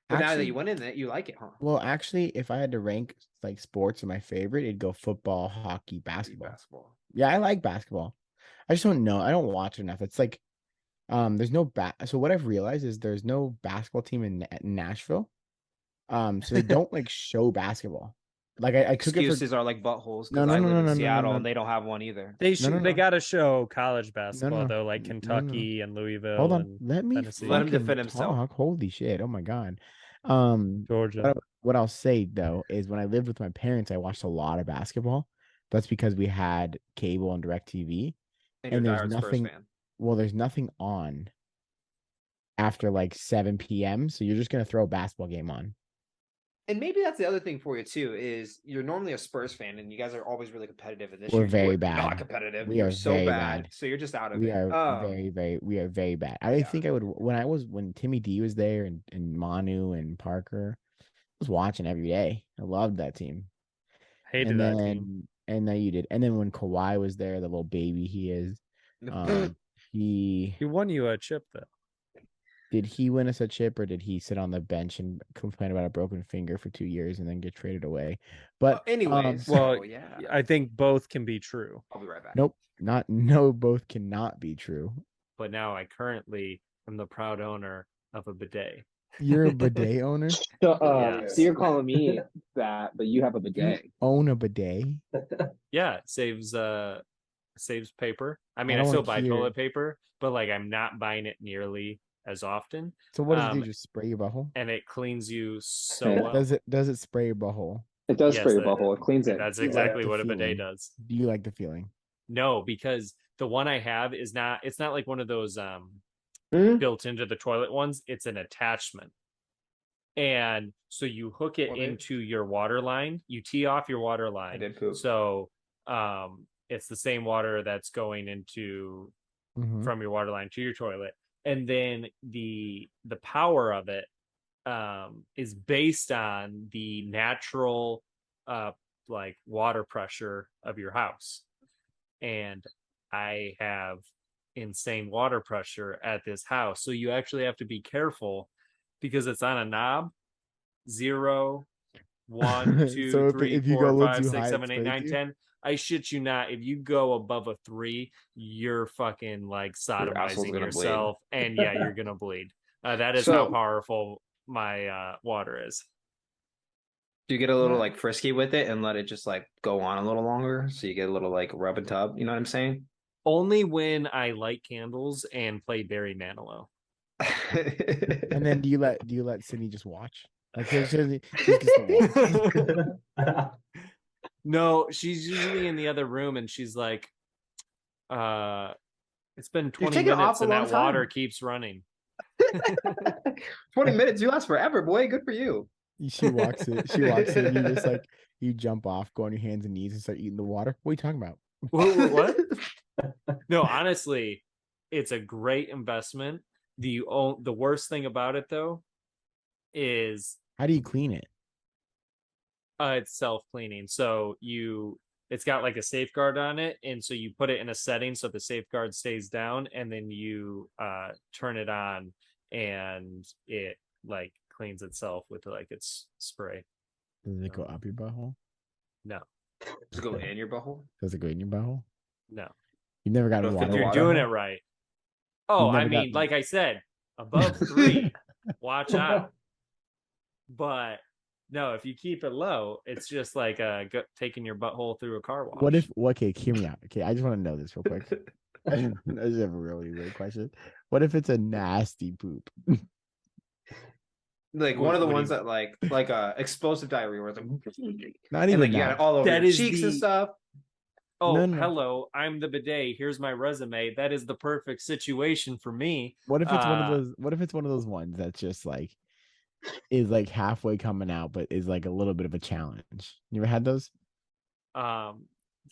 But now that you went in it, you like it, huh? Well, actually, if I had to rank like sports in my favorite, it'd go football, hockey, basketball. Yeah, I like basketball. I just don't know. I don't watch enough. It's like, there's no So what I've realized is there's no basketball team in Nashville. So they don't like show basketball. Like I took excuses are like buttholes because No, I live in Seattle and they don't have one either. They got to show college basketball though, like Kentucky and Louisville. Hold on, and let me Tennessee. Let him defend himself. Talk. Holy shit! Oh my god. Georgia. What I'll say though is when I lived with my parents, I watched a lot of basketball. That's because we had cable and DirecTV, and there's nothing. Spurs fan. Well, there's nothing on after like 7 p.m. So you're just gonna throw a basketball game on. And maybe that's the other thing for you too, is you're normally a Spurs fan and you guys are always really competitive. And this We're year very bad. Not competitive. We are so bad. So you're just out of it. We are very bad. I think I would when Timmy D was there and Manu and Parker, I was watching every day. I loved that team. Hated that team. And then you did. And then when Kawhi was there, the little baby he is, he won you a chip though. Did he win us a chip, or did he sit on the bench and complain about a broken finger for 2 years and then get traded away? But anyways, well, so, yeah, I think both can be true. I'll be right back. nope, no, both cannot be true. But now I currently am the proud owner of a bidet. You're a bidet owner? Yes. So you're calling me that, but you have a bidet. You own a bidet? Yeah, it saves paper. I mean, I I don't still wanna buy hear- toilet paper, but like I'm not buying it nearly as often. So what does it do? Just spray your butthole? And it cleans you so Yeah. well. Does it spray your butthole? It does Yes, spray your that- butthole. It cleans it. That's Do you like exactly the what a feeling? bidet does. Do you like the feeling? No, because the one I have is not. It's not like one of those Hmm? built into the toilet ones. It's an attachment. And so you hook it Okay. into your water line. You tee off your water I line. did poop. So it's the same water that's going into Mhm. from your water line to your toilet. And then the power of it is based on the natural like water pressure of your house. And I have insane water pressure at this house. So you actually have to be careful because it's on a knob. 0, 1, 2, So 3, if you go a 4, little 5, too 6, high, 7, it 8, 9, sprays you? 10. I shit you not. If you go above a 3, you're fucking like asshole's sodomizing gonna yourself. And yeah, you're gonna bleed. That is how So- powerful my water is. Do you get a little Yeah. like frisky with it and let it just like go on a little longer, so you get a little like rub and tub? You know what I'm saying? Only when I light candles and play Barry Manilow. And then do you let Sydney just watch? Like she gets to watch. No, she's usually in the other room and she's like, it's been 20 taking off minutes a and long that water time. keeps running. 20 minutes, you last forever, boy. Good for you. She walks in. You just like you jump off, go on your hands and knees, and start eating the water. What are you talking about? What? No, honestly, it's a great investment. The worst thing about it though is How do you clean it? it's self-cleaning. So it's got like a safeguard on it, and so you put it in a setting so the safeguard stays down, and then you turn it on and it like cleans itself with like its spray. Does it go up your butthole? No. Does it go in your butthole? Does it go in your butthole? No. You've never gotten If water. If you're water doing hole? it right. Oh, I never mean, got- like I said, above 3, watch out. But no, if you keep it low, it's just like taking your butthole through a car wash. What if? Okay, hear me out. Okay, I just want to know this real quick. I just have a really weird question. What if it's a nasty poop? Like What- one of the what do ones you- that like explosive diarrhea where it's like Not and even like you got that. it all over That your is cheeks and the- stuff. Oh, No, no. hello, I'm the bidet. Here's my resume. That is the perfect situation for me. What if it's one of Uh, those? What if it's one of those ones that's just like is like halfway coming out, but is like a little bit of a challenge? You ever had those? Yeah,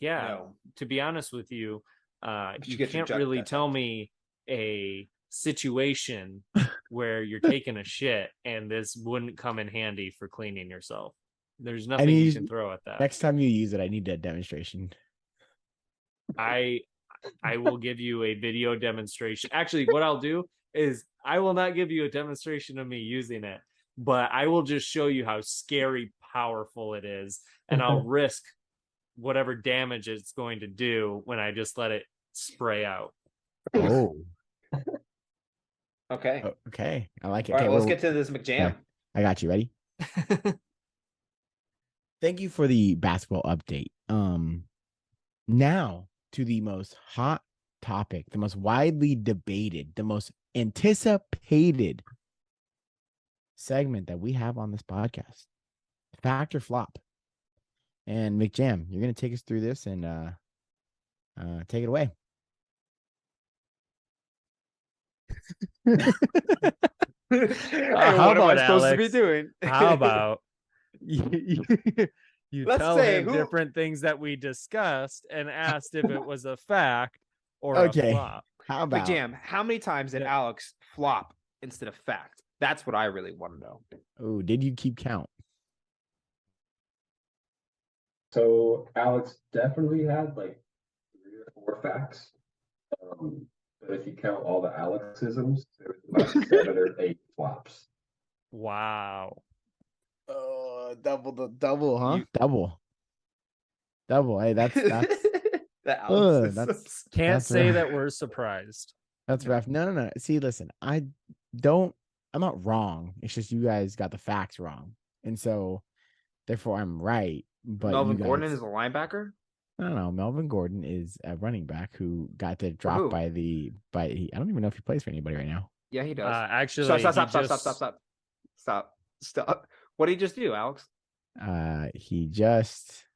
No. to be honest with you, you you get your can't jug really test tell out. me a situation where you're taking a shit and this wouldn't come in handy for cleaning yourself. There's nothing you need- can throw at that. Next time you use it, I need that demonstration. I will give you a video demonstration. Actually, what I'll do is I will not give you a demonstration of me using it, but I will just show you how scary powerful it is, and I'll risk whatever damage it's going to do when I just let it spray out. Oh, Okay. okay. I like it. All right, Okay, well, let's we're- get to this McJam. I got you. Ready? Thank you for the basketball update. Now to the most hot topic, the most widely debated, the most anticipated segment that we have on this podcast. Fact or flop. And McJam, you're gonna take us through this and take it away. How what am I about, supposed to be Alex? doing? How about you Let's tell say him who- different things that we discussed and asked if it was a fact or Okay. a flop? How about McJam, how many times did Yeah. Alex flop instead of fact? That's what I really want to know. oh, did you keep count? So Alex definitely had like 3 or 4 facts. But but if you count all the Alexisms, there was about 7 or 8 flops. Wow. Double, huh? Double. Hey, that's the Can't that's say rough. that we're surprised. That's rough. No. See, listen, I'm not wrong. It's just you guys got the facts wrong. And so therefore I'm right. But Melvin you guys, Gordon is a linebacker. I don't know. Melvin Gordon is a running back who got the drop who? I don't even know if he plays for anybody right now. Yeah, he does. Actually, Stop. What did he just do, Alex? He just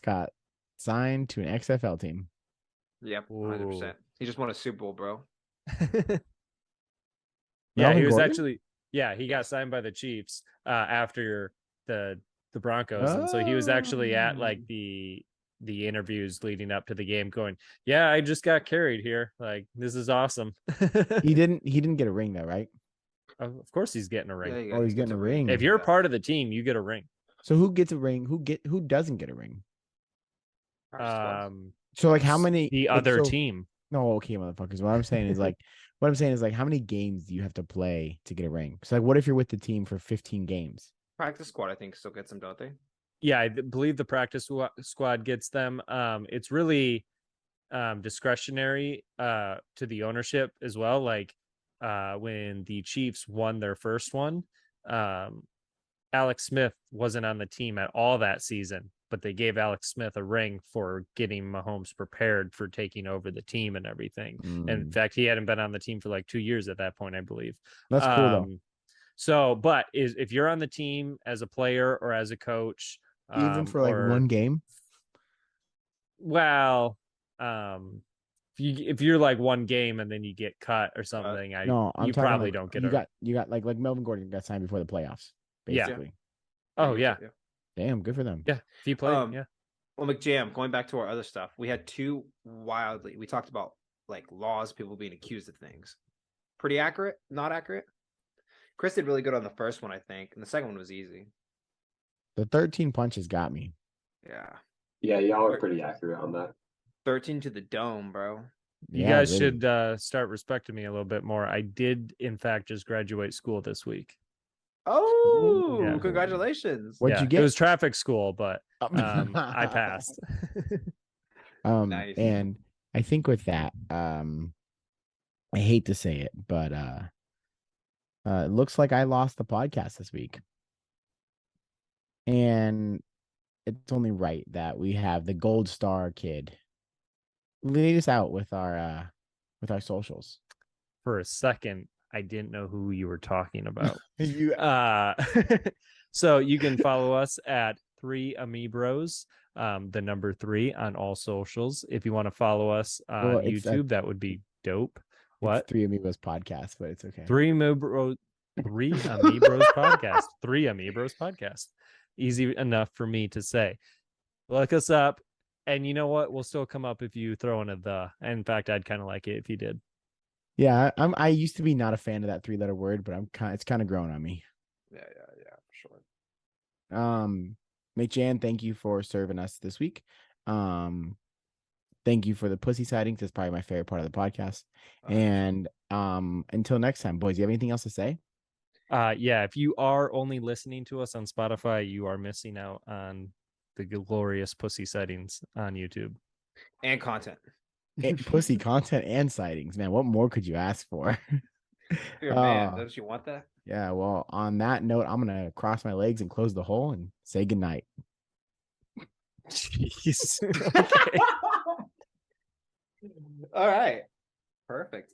got signed to an XFL team. Yep, 100%. He just won a Super Bowl, bro. Yeah, he was Gordon? actually. Yeah, he got signed by the Chiefs after the Broncos, and so he was actually at like the interviews leading up to the game, going, "Yeah, I just got carried here. Like, this is awesome." He didn't get a ring though, right? Of course, he's getting a ring. Yeah, he's getting a ring. If you're a part of the team, you get a ring. So who gets a ring? Who doesn't get a ring? So like how many the other team? No, okay, motherfuckers. What I'm saying is like how many games do you have to play to get a ring? So like what if you're with the team for 15 games? Practice squad, I think, still gets them, don't they? Yeah, I believe the practice squad gets them. It's really discretionary to the ownership as well. Like when the Chiefs won their first one, Alex Smith wasn't on the team at all that season, but they gave Alex Smith a ring for getting Mahomes prepared for taking over the team and everything. And in fact, he hadn't been on the team for like 2 years at that point, I believe. That's cool though. So, but if you're on the team as a player or as a coach, even for like one game, well, if you're like one game and then you get cut or something, you probably like, don't get you got like Melvin Gordon got signed before the playoffs, basically. Yeah. Oh yeah. Damn, good for them. Yeah, if you play, yeah. Well, McJamm, going back to our other stuff, we had two we talked about like laws, people being accused of things. Pretty accurate, not accurate. Chris did really good on the first one, I think, and the second one was easy. The 13 punches got me. Yeah, y'all are pretty accurate on that. 13 to the dome, bro. You guys should start respecting me a little bit more. I did, in fact, just graduate school this week. Oh, yeah. Congratulations. What'd you get? It was traffic school, but I passed. Nice. And I think with that, I hate to say it, but it looks like I lost the podcast this week. And it's only right that we have the Gold Star kid lead us out with our socials. For a second, I didn't know who you were talking about. So you can follow us at 3 Amibros, the number 3 on all socials. If you want to follow us on YouTube, that would be dope. What? 3 Amigos podcast, but it's okay. 3 Amibros podcast. 3 Amibros podcast. Easy enough for me to say. Look us up, and you know what? We'll still come up if you throw in a the. In fact, I'd kind of like it if you did. Yeah, I used to be not a fan of that 3-letter word, but it's kind of grown on me. Yeah, for sure. McJamm, thank you for serving us this week. Thank you for the pussy sightings. That's probably my favorite part of the podcast. And until next time, boys, you have anything else to say? Yeah, if you are only listening to us on Spotify, you are missing out on the glorious pussy sightings on YouTube. And content. Pussy content and sightings, man. What more could you ask for? You're a man, don't you want that? Yeah, well, on that note, I'm gonna cross my legs and close the hole and say goodnight. Jeez. Okay. All right. Perfect.